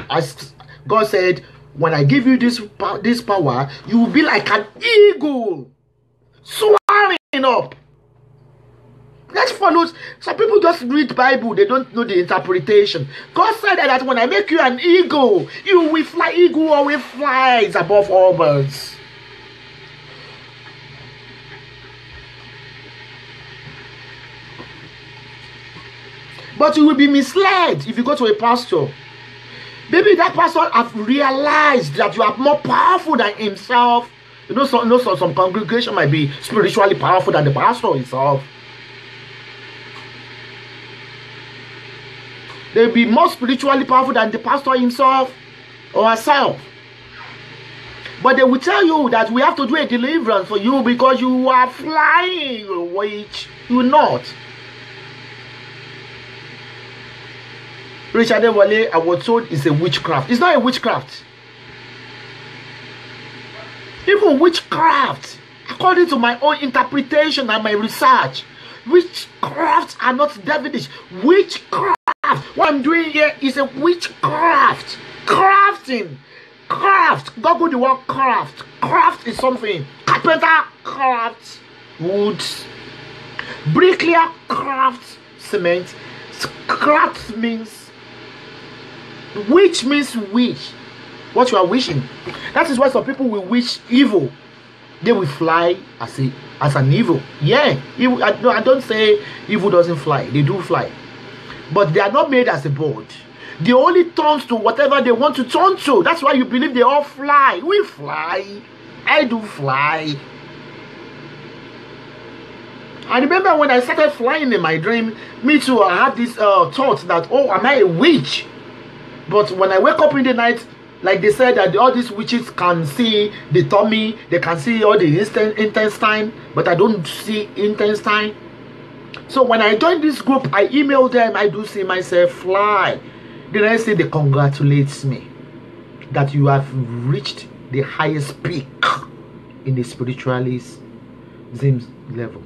As God said, when I give you this power, you will be like an eagle soaring up. Let's follow. Some people just read the Bible, they don't know the interpretation. God said that when I make you an eagle, you will fly. Eagle always flies above all birds. But you will be misled if you go to a pastor. Maybe that pastor have realized that you are more powerful than himself. You know, some congregation might be spiritually powerful than the pastor himself. They'll be more spiritually powerful than the pastor himself or herself. But they will tell you that we have to do a deliverance for you because you are flying, which you're not. Richard Wale, I was told, is a witchcraft. It's not a witchcraft. Even witchcraft, according to my own interpretation and my research, witchcrafts are not devilish. Witchcraft, what I'm doing here is a witchcraft. Crafting. Craft. Google the word craft. Craft is something. Carpenter crafts woods. Bricklayer crafts cement. Craft means witch means wish. What you are wishing. That is why some people will wish evil. They will fly as an evil. Yeah, evil, I don't say evil doesn't fly. They do fly. But they are not made as a bird. They only turn to whatever they want to turn to. That's why you believe they all fly. We fly. I do fly. I remember when I started flying in my dream, me too, I had this thought that, oh, am I a witch? But when I wake up in the night, like they said that all these witches can see the tummy, they can see all the intestine, but I don't see intestine. So when I joined this group, I emailed them, I do see myself fly. Then I say they congratulate me that you have reached the highest peak in the spiritualism level.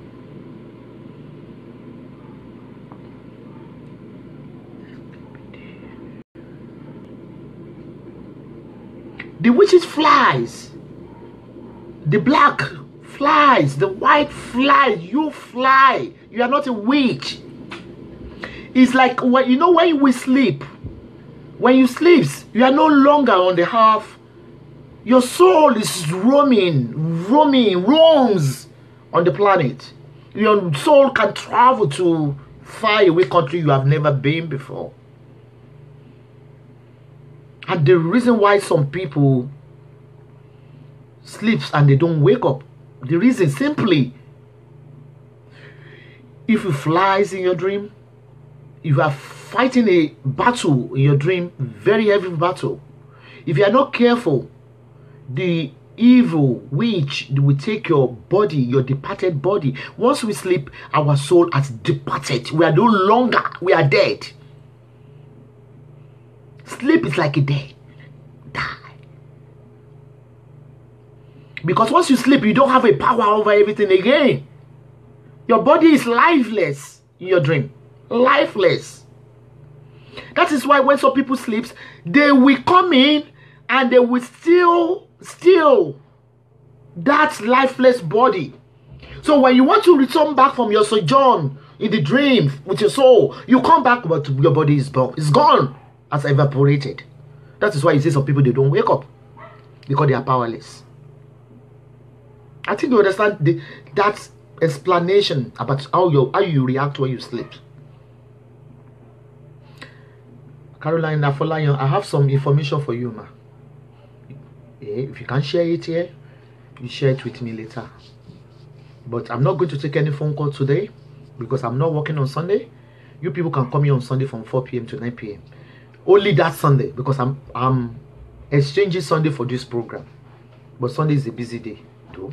The witches flies. The black flies. The white flies. You fly. You are not a witch. It's like when you know when we sleep. When you sleep, you are no longer on the earth Your soul is roams on the planet. Your soul can travel to far away country you have never been before. And the reason why some people sleeps and they don't wake up, the reason simply, if you flies in your dream, if you are fighting a battle in your dream, very heavy battle, if you are not careful, the evil witch will take your body, your departed body. Once we sleep, our soul has departed. We are no longer, we are dead. Sleep is like a dead. Die. Because once you sleep, you don't have a power over everything again. Your body is lifeless in your dream. Lifeless. That is why when some people sleep, they will come in and they will steal that lifeless body. So when you want to return back from your sojourn in the dream with your soul, you come back, but your body is gone, has evaporated. That is why you see some people, they don't wake up because they are powerless. I think you understand that explanation about how you react when you sleep. Caroline Afolayan, I have some information for you, ma. If you can share it here, you share it with me later. But I'm not going to take any phone call today because I'm not working on Sunday. You people can come here on Sunday from 4 p.m. to 9 p.m. Only that Sunday, because I'm exchanging Sunday for this program. But Sunday is a busy day, though.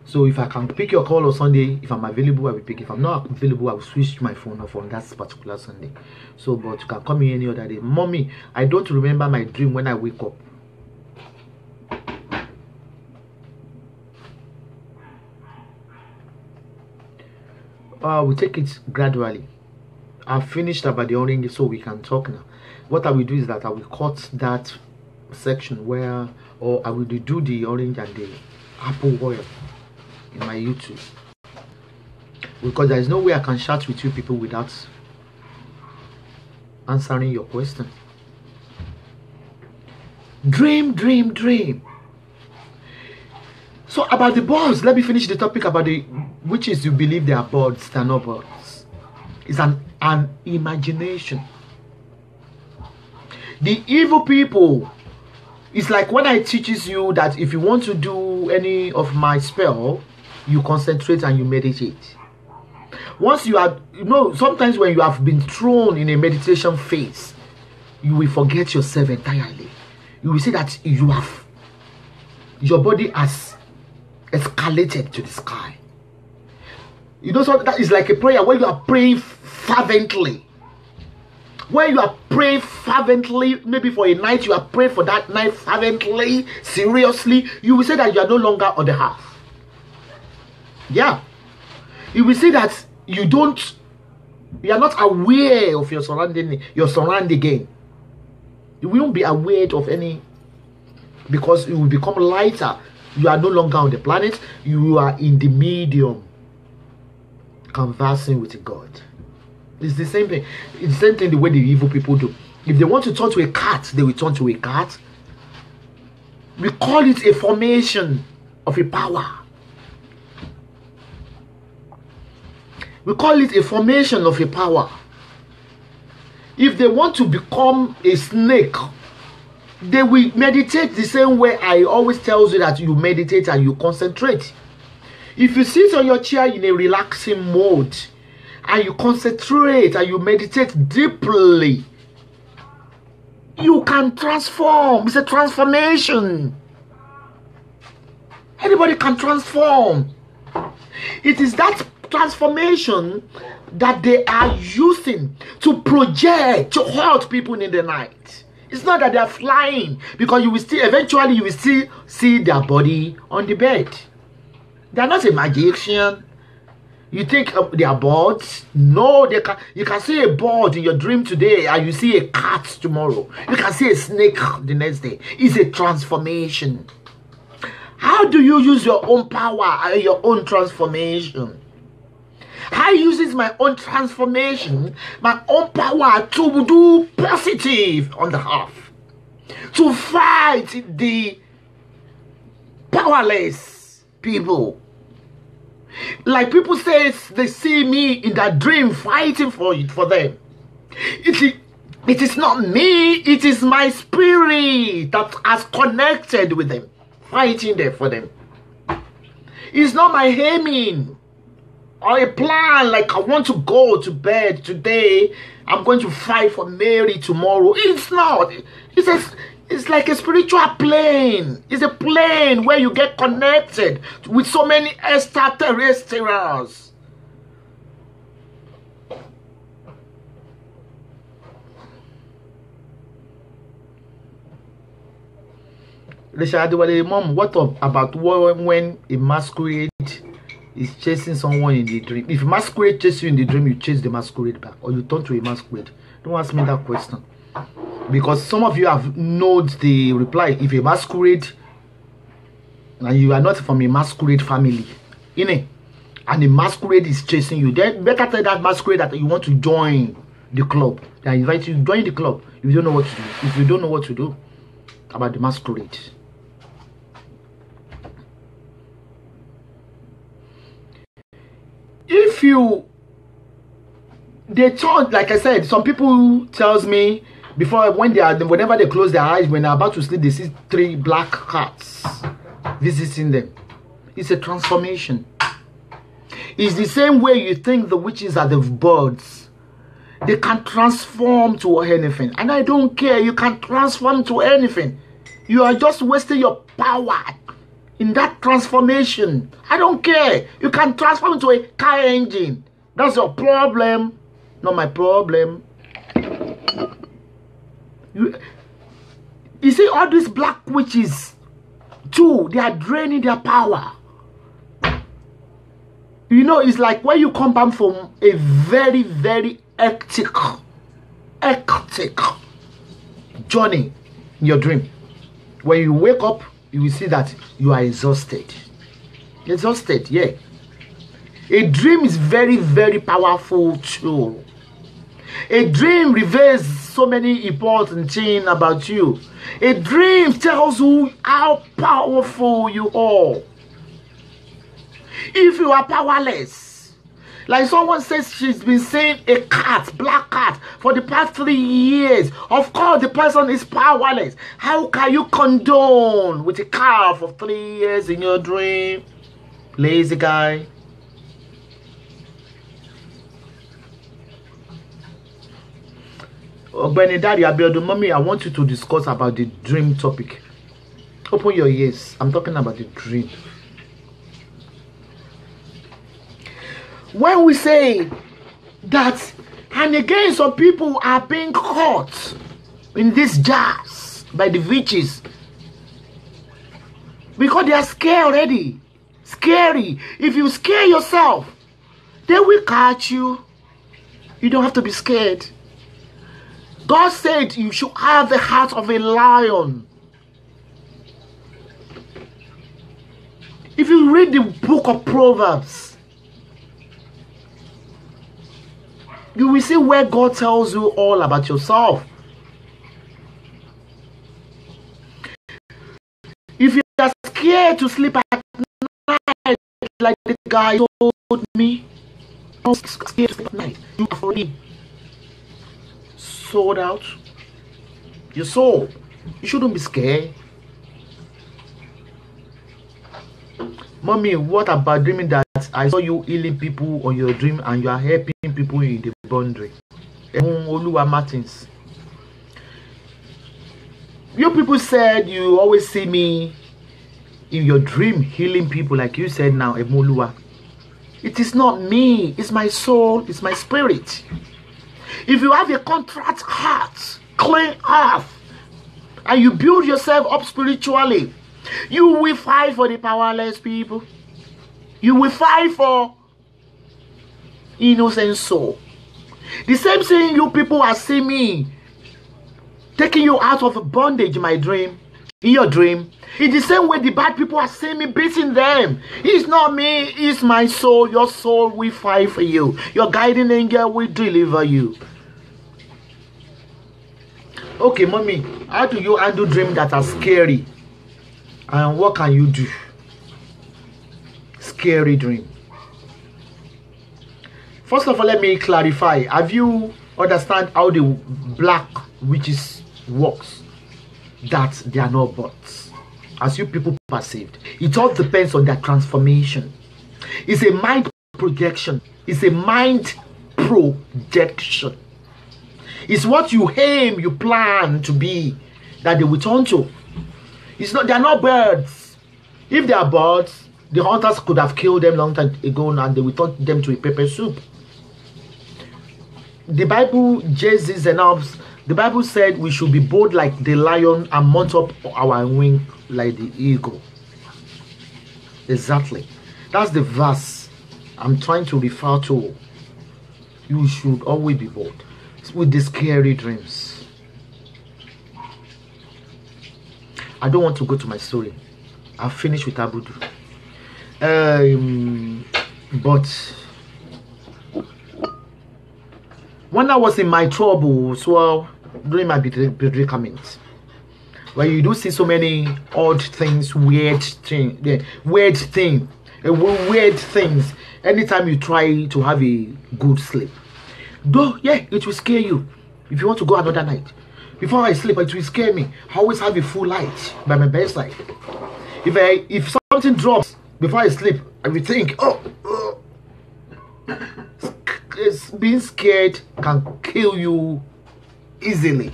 So if I can pick your call on Sunday, if I'm available, I will pick. If I'm not available, I will switch my phone off on that particular Sunday. So, but you can come in any other day. Mommy, I don't remember my dream when I wake up. We take it gradually. I've finished about the orange, so we can talk now. What I will do is that I will cut that section where, or I will do the orange and the apple oil in my YouTube, because there is no way I can chat with you people without answering your question. Dream. So about the birds, let me finish the topic about the witches. You believe they are birds, they are not birds. It's an imagination. The evil people, it's like when I teaches you that if you want to do any of my spell, you concentrate and you meditate. Once you are, sometimes when you have been thrown in a meditation phase, you will forget yourself entirely. You will see that your body has escalated to the sky. So that is like a prayer when you are praying fervently. When you are praying fervently, maybe for a night, you are praying for that night fervently, seriously, you will say that you are no longer on the earth. Yeah. You will see that you are not aware of your surrounding again. You won't be aware of any, because you will become lighter. You are no longer on the planet. You are in the medium, conversing with God. It's the same thing. It's the same thing the way the evil people do. If they want to turn to a cat, they will turn to a cat. We call it a formation of a power. We call it a formation of a power. If they want to become a snake, they will meditate the same way I always tell you that you meditate and you concentrate. If you sit on your chair in a relaxing mode and you concentrate and you meditate deeply, you can transform. It's a transformation. Anybody can transform. It is that transformation that they are using to project, to hurt people in the night. It's not that they are flying, because eventually you will still see their body on the bed. They are not a magician. You think they are birds? No, you can see a bird in your dream today and you see a cat tomorrow. You can see a snake the next day. It's a transformation. How do you use your own power and your own transformation? I use my own transformation, my own power to do positive on the earth, to fight the powerless people. Like people say they see me in that dream fighting for them. It is not me, it is my spirit that has connected with them, fighting there for them. It's not my aiming or a plan like I want to go to bed today, I'm going to fight for Mary tomorrow. It's not. It's like a spiritual plane. It's a plane where you get connected with so many extraterrestrials. Mom, what about when a masquerade is chasing someone in the dream? If masquerade chases you in the dream, you chase the masquerade back, or you turn to a masquerade. Don't ask me that question, because some of you have known the reply. If a masquerade, and you are not from a masquerade family, and a masquerade is chasing you, then better tell that masquerade that you want to join the club. They invite you to join the club. If you don't know what to do, if you don't know what to do about the masquerade. If they thought, like I said, some people tells me before, whenever they close their eyes, when they're about to sleep, they see 3 black cats visiting them. It's a transformation. It's the same way you think the witches are the birds. They can transform to anything, and I don't care. You can transform to anything. You are just wasting your power in that transformation. I don't care. You can transform into a car engine. That's your problem, not my problem. You see, all these black witches too, they are draining their power. You know, it's like when you come back from a very, very hectic journey in your dream. When you wake up, you will see that you are exhausted. Exhausted, yeah. A dream is very, very powerful tool. A dream reveals so many important things about you. A dream tells you how powerful you are. If you are powerless, like someone says she's been seeing a cat, black cat, for the past 3 years. Of course, the person is powerless. How can you condone with a cat for 3 years in your dream? Lazy guy. Ogbeni Daddy Abiodun, mommy, I want you to discuss about the dream topic. Open your ears. I'm talking about the dream. When we say that, and again, some people are being caught in these jars by the witches because they are scared already. Scary. If you scare yourself, they will catch you. You don't have to be scared. God said you should have the heart of a lion. If you read the book of Proverbs, you will see where God tells you all about yourself. If you are scared to sleep at night, like the guy told me, I'm scared to sleep at night. You have already sold out your soul. You shouldn't be scared. Mommy, what about dreaming that I saw you healing people on your dream and you are helping people in the boundary? Oluwa Martins. You people said you always see me in your dream healing people, like you said now, Emoluwa. It is not me, it's my soul, it's my spirit. If you have a contract heart, clean heart, and you build yourself up spiritually, you will fight for the powerless people. You will fight for innocent soul. The same thing you people are seeing me taking you out of bondage in my dream, in your dream. It's the same way the bad people are seeing me beating them. It's not me, it's my soul. Your soul will fight for you. Your guiding angel will deliver you. Okay, mommy, how do you handle dreams that are scary? And what can you do? Scary dream. First of all, let me clarify. Have you understand how the black witches works? That they are not bots, as you people perceived. It all depends on their transformation. It's a mind projection. It's a mind projection. It's what you aim, you plan to be, that they will turn to. It's not. They are not birds. If they are birds, the hunters could have killed them long time ago, and they will turn them to a pepper soup. The Bible, Jesus and us, the Bible said we should be bold like the lion and mount up our wing like the eagle. Exactly. That's the verse I'm trying to refer to. You should always be bold with the scary dreams. I don't want to go to my story. I've finished with Abudu. But when I was in my troubles, well, during my predicament, where you do see so many odd things, weird things, anytime you try to have a good sleep, though, yeah, it will scare you. If you want to go another night, before I sleep, it will scare me. I always have a full light by my bedside. If something drops before I sleep, I will think, being scared can kill you easily.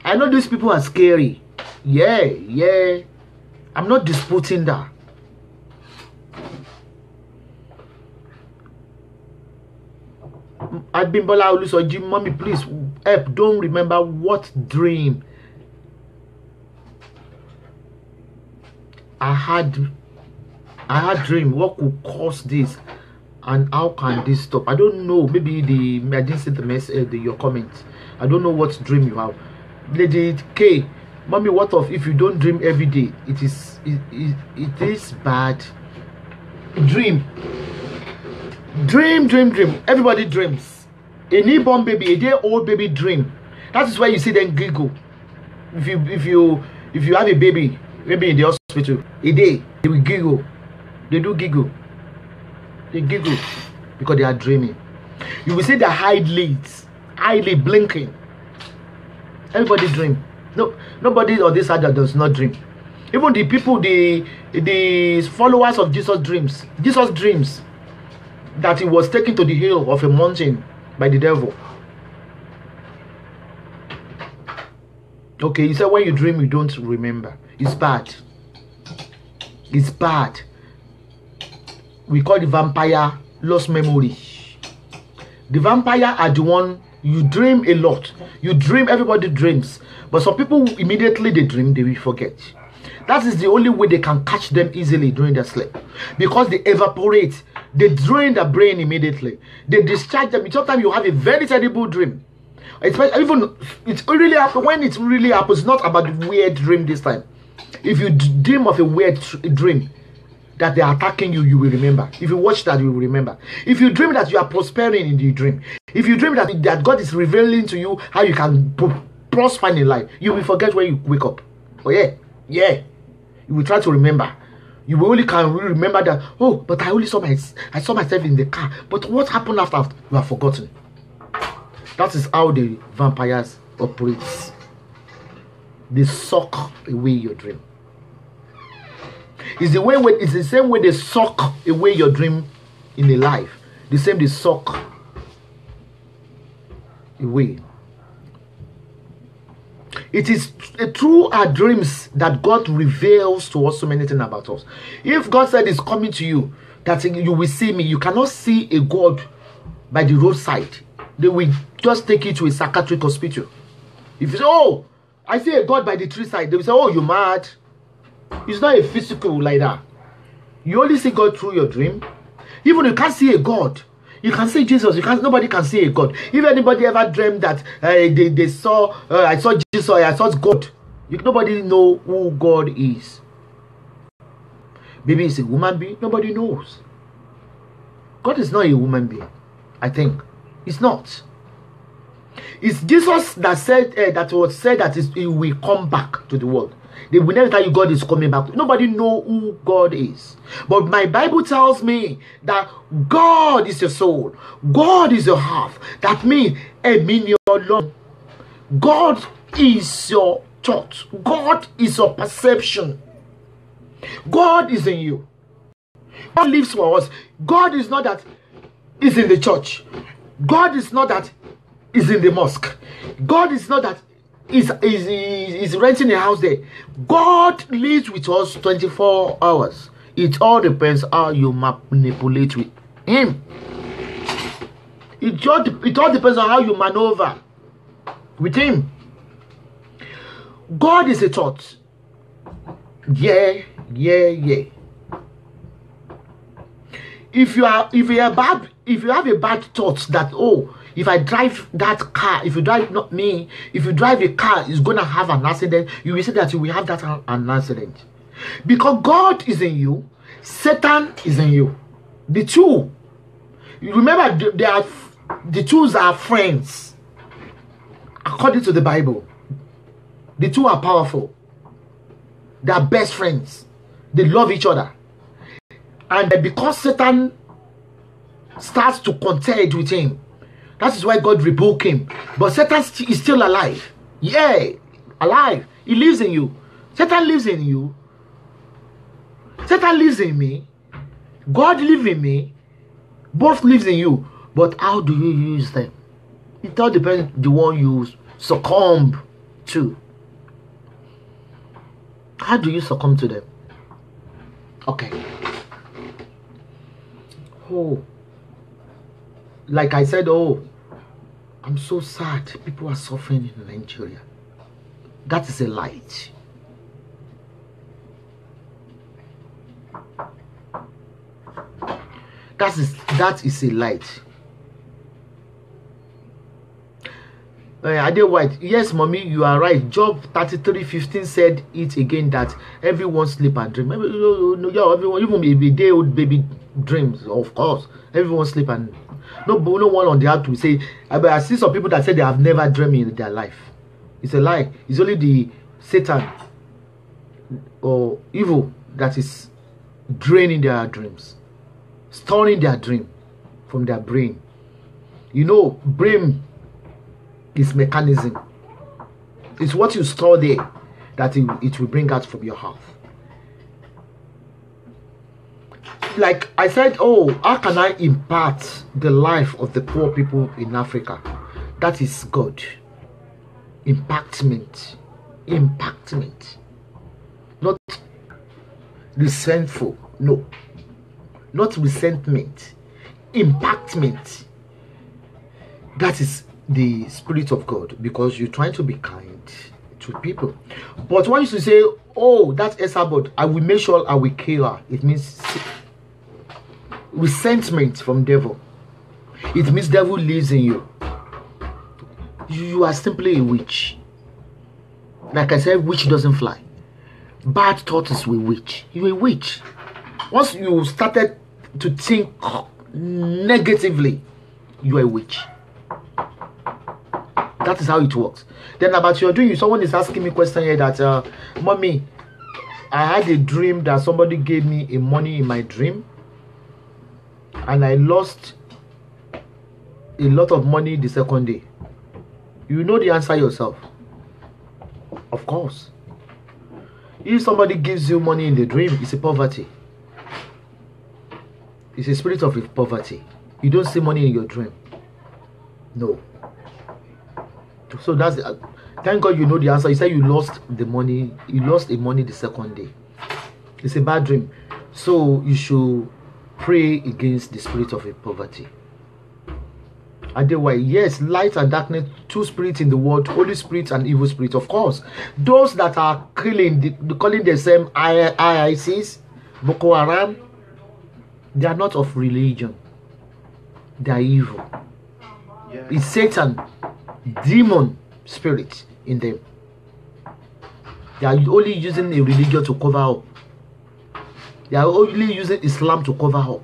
I know these people are scary. Yeah. I'm not disputing that. I've been Olusoji, mommy, please help. Don't remember what dream I had dream. What could cause this, and how can this stop? I don't know. Maybe I didn't see the message, your comments. I don't know what dream you have. Lady K, mommy, what if you don't dream every day? It is bad. Dream. Everybody dreams. A newborn baby, a day-old baby dream. That is why you see them giggle. If you have a baby, maybe in the hospital, a day they will giggle. They do giggle. They giggle because they are dreaming. You will see their eyelids blinking. Everybody dream. No, nobody on this side that does not dream. Even the people, the followers of Jesus dreams. Jesus dreams that he was taken to the hill of a mountain by the devil. Okay, he said when you dream you don't remember. It's bad. It's bad. We call the vampire lost memory. The vampire are the one, you dream a lot. You dream, everybody dreams. But some people, immediately they dream, they will forget. That is the only way they can catch them easily during their sleep. Because they evaporate. They drain the brain immediately. They discharge them. Sometimes you have a very terrible dream. Even it's really happens when it really happens. It's not about the weird dream this time. If you dream of a weird dream that they are attacking you, you will remember. If you watch that, you will remember. If you dream that you are prospering in the dream, if you dream that God is revealing to you how you can prosper in life, you will forget when you wake up. Oh yeah. You will try to remember. You will only can remember that. Oh, but I saw myself in the car. But what happened after? You have forgotten. That is how the vampires operate. They suck away your dream. It's the same way they suck away your dream in a life. The same they suck away. It is through our dreams that God reveals to us so many things about us. If God said He's coming to you, that you will see me, you cannot see a God by the roadside. They will just take you to a psychiatric hospital. If you say, oh, I see a God by the tree side, they will say, oh, you're mad. It's not a physical like that. You only see God through your dream. Even you can't see a God. You can see Jesus. Nobody can see a God. If anybody ever dreamed that they saw, I saw Jesus, or I saw God, nobody know who God is. Maybe it's a woman being. Nobody knows. God is not a woman being. I think it's not. It's Jesus that said that was said that he will come back to the world. They will never tell you God is coming back. Nobody know who God is. But my Bible tells me that God is your soul. God is your heart. That means your love. God is your thought. God is your perception. God is in you. God lives for us. God is not that is in the church. God is not that is in the mosque. God is not that is renting a house there. God lives with us 24 hours. It all depends how you manipulate with him. It all depends on how you maneuver with him. God is a thought. Yeah. If you have a bad thought that, oh, if I drive that car, if you drive a car, it's gonna have an accident, you will say that you will have that an accident. Because God is in you, Satan is in you. The two, you remember, the two are friends. According to the Bible, the two are powerful. They are best friends. They love each other. And because Satan starts to contend with him, that is why God rebuked him. But Satan is still alive. Yeah, alive. He lives in you. Satan lives in you. Satan lives in me. God lives in me. Both lives in you. But how do you use them? It all depends on the one you succumb to. How do you succumb to them? Okay. Oh, like I said, oh, I'm so sad. People are suffering in Nigeria. That is a light. That is a light. Ade White, yes, mommy, you are right. Job 33:15 said it again, that everyone sleep and dream. Everyone, even a day-old baby dreams. Of course, everyone sleep and no one on the earth will say. I see some people that say they have never dreamed in their life. It's a lie. It's only the Satan or evil that is draining their dreams, storing their dream from their brain. You know, brain is mechanism. It's what you store there that it will bring out from your heart. Like I said, oh, how can I impact the life of the poor people in Africa? That is God. Impactment. Not resentful. No. Not resentment. Impactment. That is the Spirit of God, because you're trying to be kind to people. But when you say, oh, that's Esabod, I will make sure I will kill her, it means resentment from devil. It means devil lives in you. You are simply a witch. Like I said, witch doesn't fly. Bad thought is a witch. You're a witch. Once you started to think negatively, you are a witch. That is how it works. Then about your dream, someone is asking me a question here that, mommy, I had a dream that somebody gave me a money in my dream, and I lost a lot of money the second day. You know the answer yourself. Of course. If somebody gives you money in the dream, it's a poverty. It's a spirit of poverty. You don't see money in your dream. No. So that's thank God you know the answer. You say you lost the money. You lost the money the second day. It's a bad dream. So you should pray against the spirit of poverty. Otherwise, yes, light and darkness, two spirits in the world, Holy Spirit and evil spirit. Of course, those that are killing, calling themselves ISIS, Boko Haram, they are not of religion. They are evil. Yeah. It's Satan, demon spirit in them. They are only using a religion to cover up. They are only using Islam to cover up.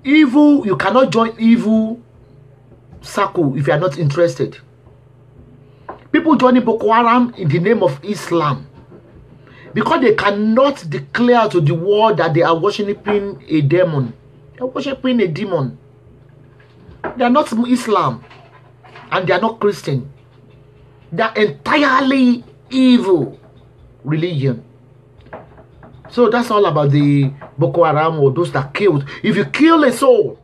Evil, you cannot join evil circle if you are not interested. People joining Boko Haram in the name of Islam because they cannot declare to the world that they are worshiping a demon. They are worshiping a demon. They are not Islam and they are not Christian. They are entirely evil religion. So that's all about the Boko Haram or those that killed. If you kill a soul,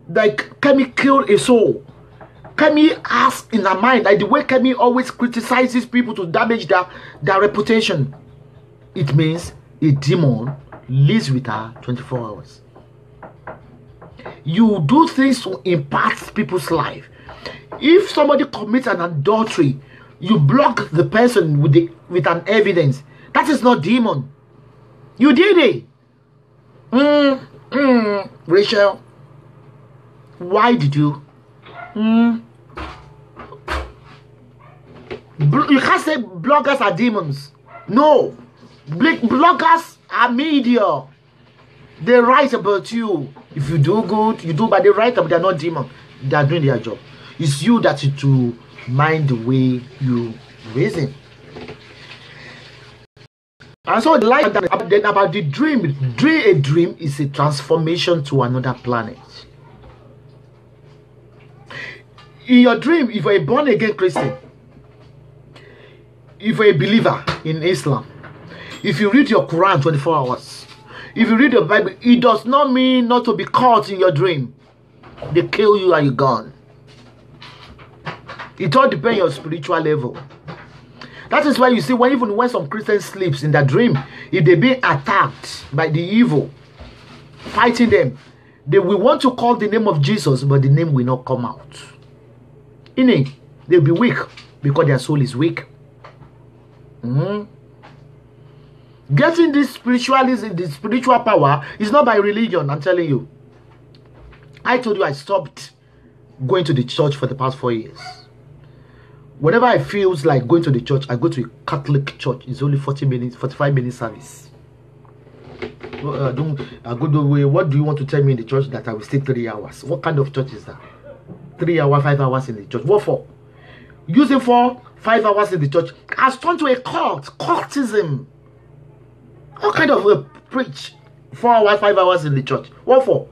like Kemi killed a soul, Kemi has in her mind, like the way Kemi always criticizes people to damage their reputation, it means a demon lives with her 24 hours. You do things to impact people's life. If somebody commits an adultery, you block the person with an evidence. That is not demon. You did it. Rachel, why did you? You can't say bloggers are demons. No. Bloggers are media. They write about you. If you do good, you do bad. They write about, they're not demons. They are doing their job. It's you that you to mind the way you reason. And so the life then about the dream. A dream is a transformation to another planet. In your dream, if you're a born again Christian, if you're a believer in Islam, if you read your Quran 24 hours, if you read the Bible, it does not mean not to be caught in your dream. They kill you and you're gone. It all depends on your spiritual level. That is why you see, even when some Christians sleeps in their dream, if they're being attacked by the evil, fighting them, they will want to call the name of Jesus, but the name will not come out. In it, they'll be weak because their soul is weak. Getting this spiritualism, this spiritual power is not by religion, I'm telling you. I told you I stopped going to the church for the past 4 years. Whenever I feel like going to the church, I go to a Catholic church. It's only 45 minutes service. I go the way. What do you want to tell me in the church that I will stay 3 hours? What kind of church is that? 3 hours, 5 hours in the church. What for? Using 4, 5 hours in the church has turned to a cult, cultism. What kind of a preach 4 hours, 5 hours in the church? What for?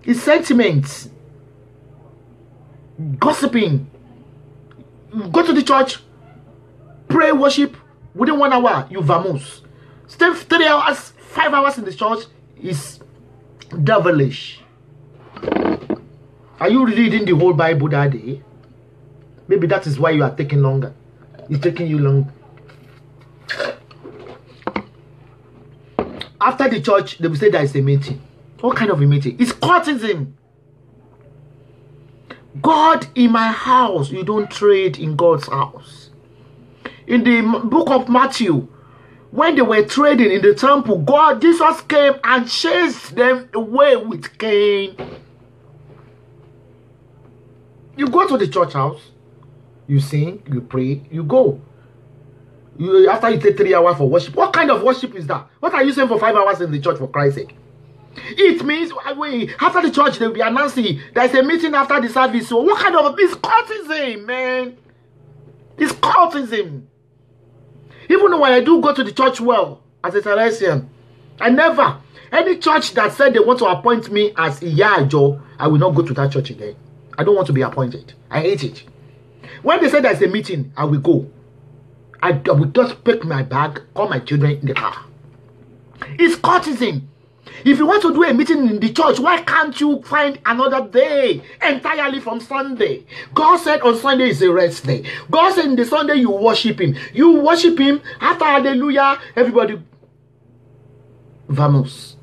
It's sentiments, gossiping. Go to the church, pray, worship. Within 1 hour, you vamos. Stay 3 hours, 5 hours in the church is devilish. Are you reading the whole Bible that day? Maybe that is why you are taking longer. It's taking you long. After the church, they will say there is a meeting. What kind of a meeting? It's cultism. God in my house, you don't trade in God's house. In the book of Matthew, when they were trading in the temple, Jesus came and chased them away with Cain. You go to the church house, you sing, you pray, you go. After you take 3 hours for worship, what kind of worship is that? What are you saying for 5 hours in the church, for Christ's sake? It means after the church they will be announcing there's a meeting after the service. So what kind of it's cultism, man? It's cultism. Even when I do go to the church well as a Teresian, I never any church that said they want to appoint me as Iyajo, I will not go to that church again. I don't want to be appointed. I hate it. When they say there's a meeting, I will go. I will just pick my bag, call my children in the car. It's cultism. If you want to do a meeting in the church, why can't you find another day entirely from Sunday? God said on Sunday is a rest day. God said in the Sunday you worship him. You worship him. After hallelujah, everybody vamos.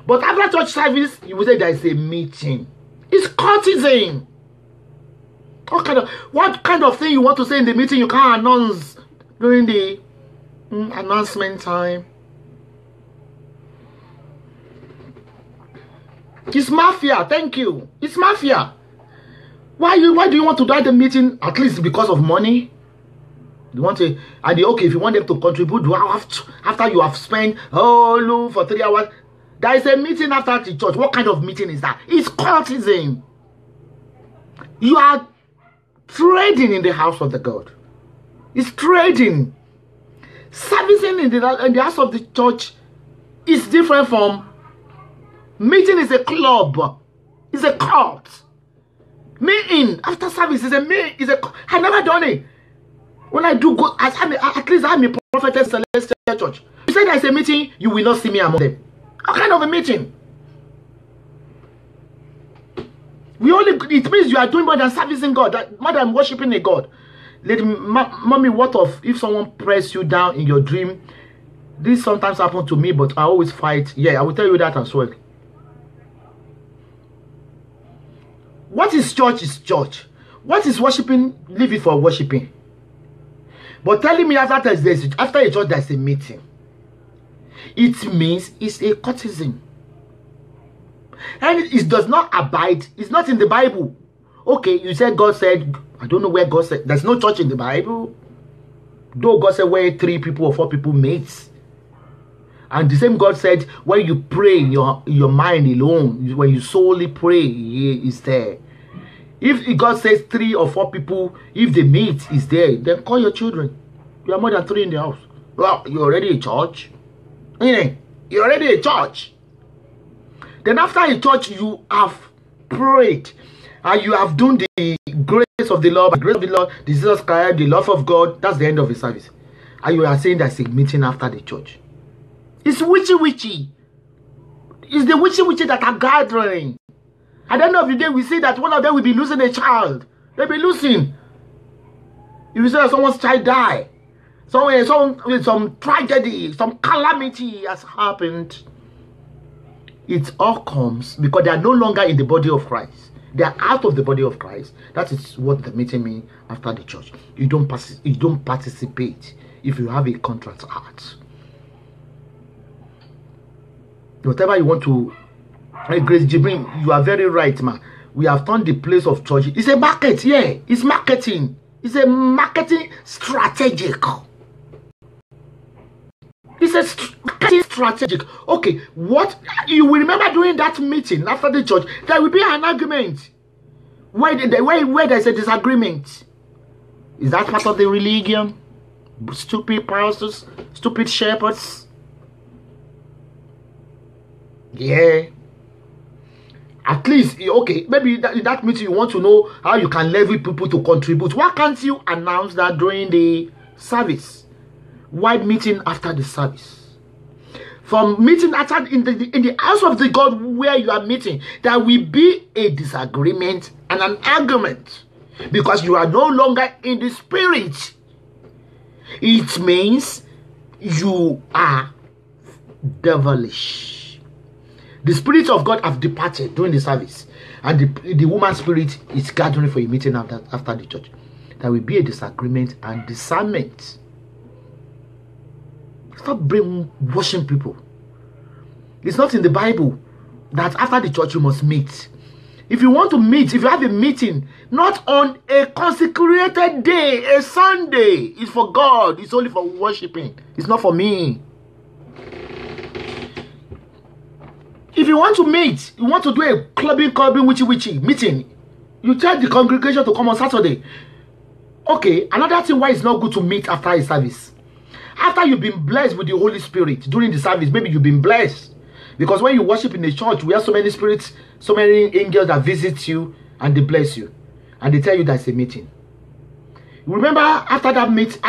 But after church service, you will say there is a meeting. It's cultism. What kind of thing you want to say in the meeting you can't announce during the announcement time? It's mafia. Thank you. It's mafia. Why do you want to do the meeting? At least because of money? You want to, and okay, if you want them to contribute, do I have to, after you have spent for 3 hours, There is a meeting after the church. What kind of meeting is that? It's cultism. You are trading in the house of the God. It's trading. Servicing in the house of the church is different from meeting. Is a club. It's a cult. Meeting after service is I never done it. When I do go, at least I'm a prophetess celestial church. You say there's a meeting, you will not see me among them. What kind of a meeting? It means you are doing more than servicing God, more than worshiping a God. Mommy, what of if someone press you down in your dream? This sometimes happens to me, but I always fight. Yeah, I will tell you that as well. What is church is church. What is worshiping? Leave it for worshiping. But telling me after a church there's a meeting, it means it's a cultism. And it does not abide. It's not in the Bible. Okay, you said God said, I don't know where God said. There's no church in the Bible. Though God said where 3 people or 4 people meet. And the same God said, when you pray in your mind alone, when you solely pray, He is there. If God says 3 or 4 people, if they meet, is there, then call your children. You are more than 3 in the house. Well, you're already a church. You're already a church. Then after a church, you have prayed. And you have done the grace of the Lord, the grace of the Lord, the Jesus Christ, the love of God. That's the end of the service. And you are saying there's a meeting after the church. It's witchy. It's the witchy that are gathering. At the end of the day, we see that one of them will be losing a child. They'll be losing. If you say that someone's child died, some tragedy, some calamity has happened, it all comes because they are no longer in the body of Christ. They are out of the body of Christ. That is what the meeting means after the church. You don't participate if you have a contract heart. Whatever you want to, Grace Jibrin, you are very right, man. We have turned the place of church. It's a market, yeah. It's marketing. It's a marketing strategic. It's a marketing strategic. Okay, what you will remember during that meeting after the church, there will be an argument. Where there's a disagreement. Is that part of the religion? Stupid pastors, stupid shepherds. Yeah. At least, okay, maybe in that meeting you want to know how you can leverage people to contribute. Why can't you announce that during the service? Why meeting after the service? From meeting after in the house of the God where you are meeting, there will be a disagreement and an argument because you are no longer in the spirit. It means you are devilish. The spirit of God have departed during the service, and the woman's spirit is gathering for a meeting after the church. There will be a disagreement and discernment. Stop brainwashing people. It's not in the Bible that after the church you must meet. If you want to meet, if you have a meeting, not on a consecrated day, a Sunday, it's for God. It's only for worshiping. It's not for me. If you want to meet, you want to do a clubbing, witchy meeting, you tell the congregation to come on Saturday. Okay, another thing why it's not good to meet after a service. After you've been blessed with the Holy Spirit during the service, maybe you've been blessed. Because when you worship in the church, we have so many spirits, so many angels that visit you and they bless you. And they tell you there's a meeting. Remember after that meeting,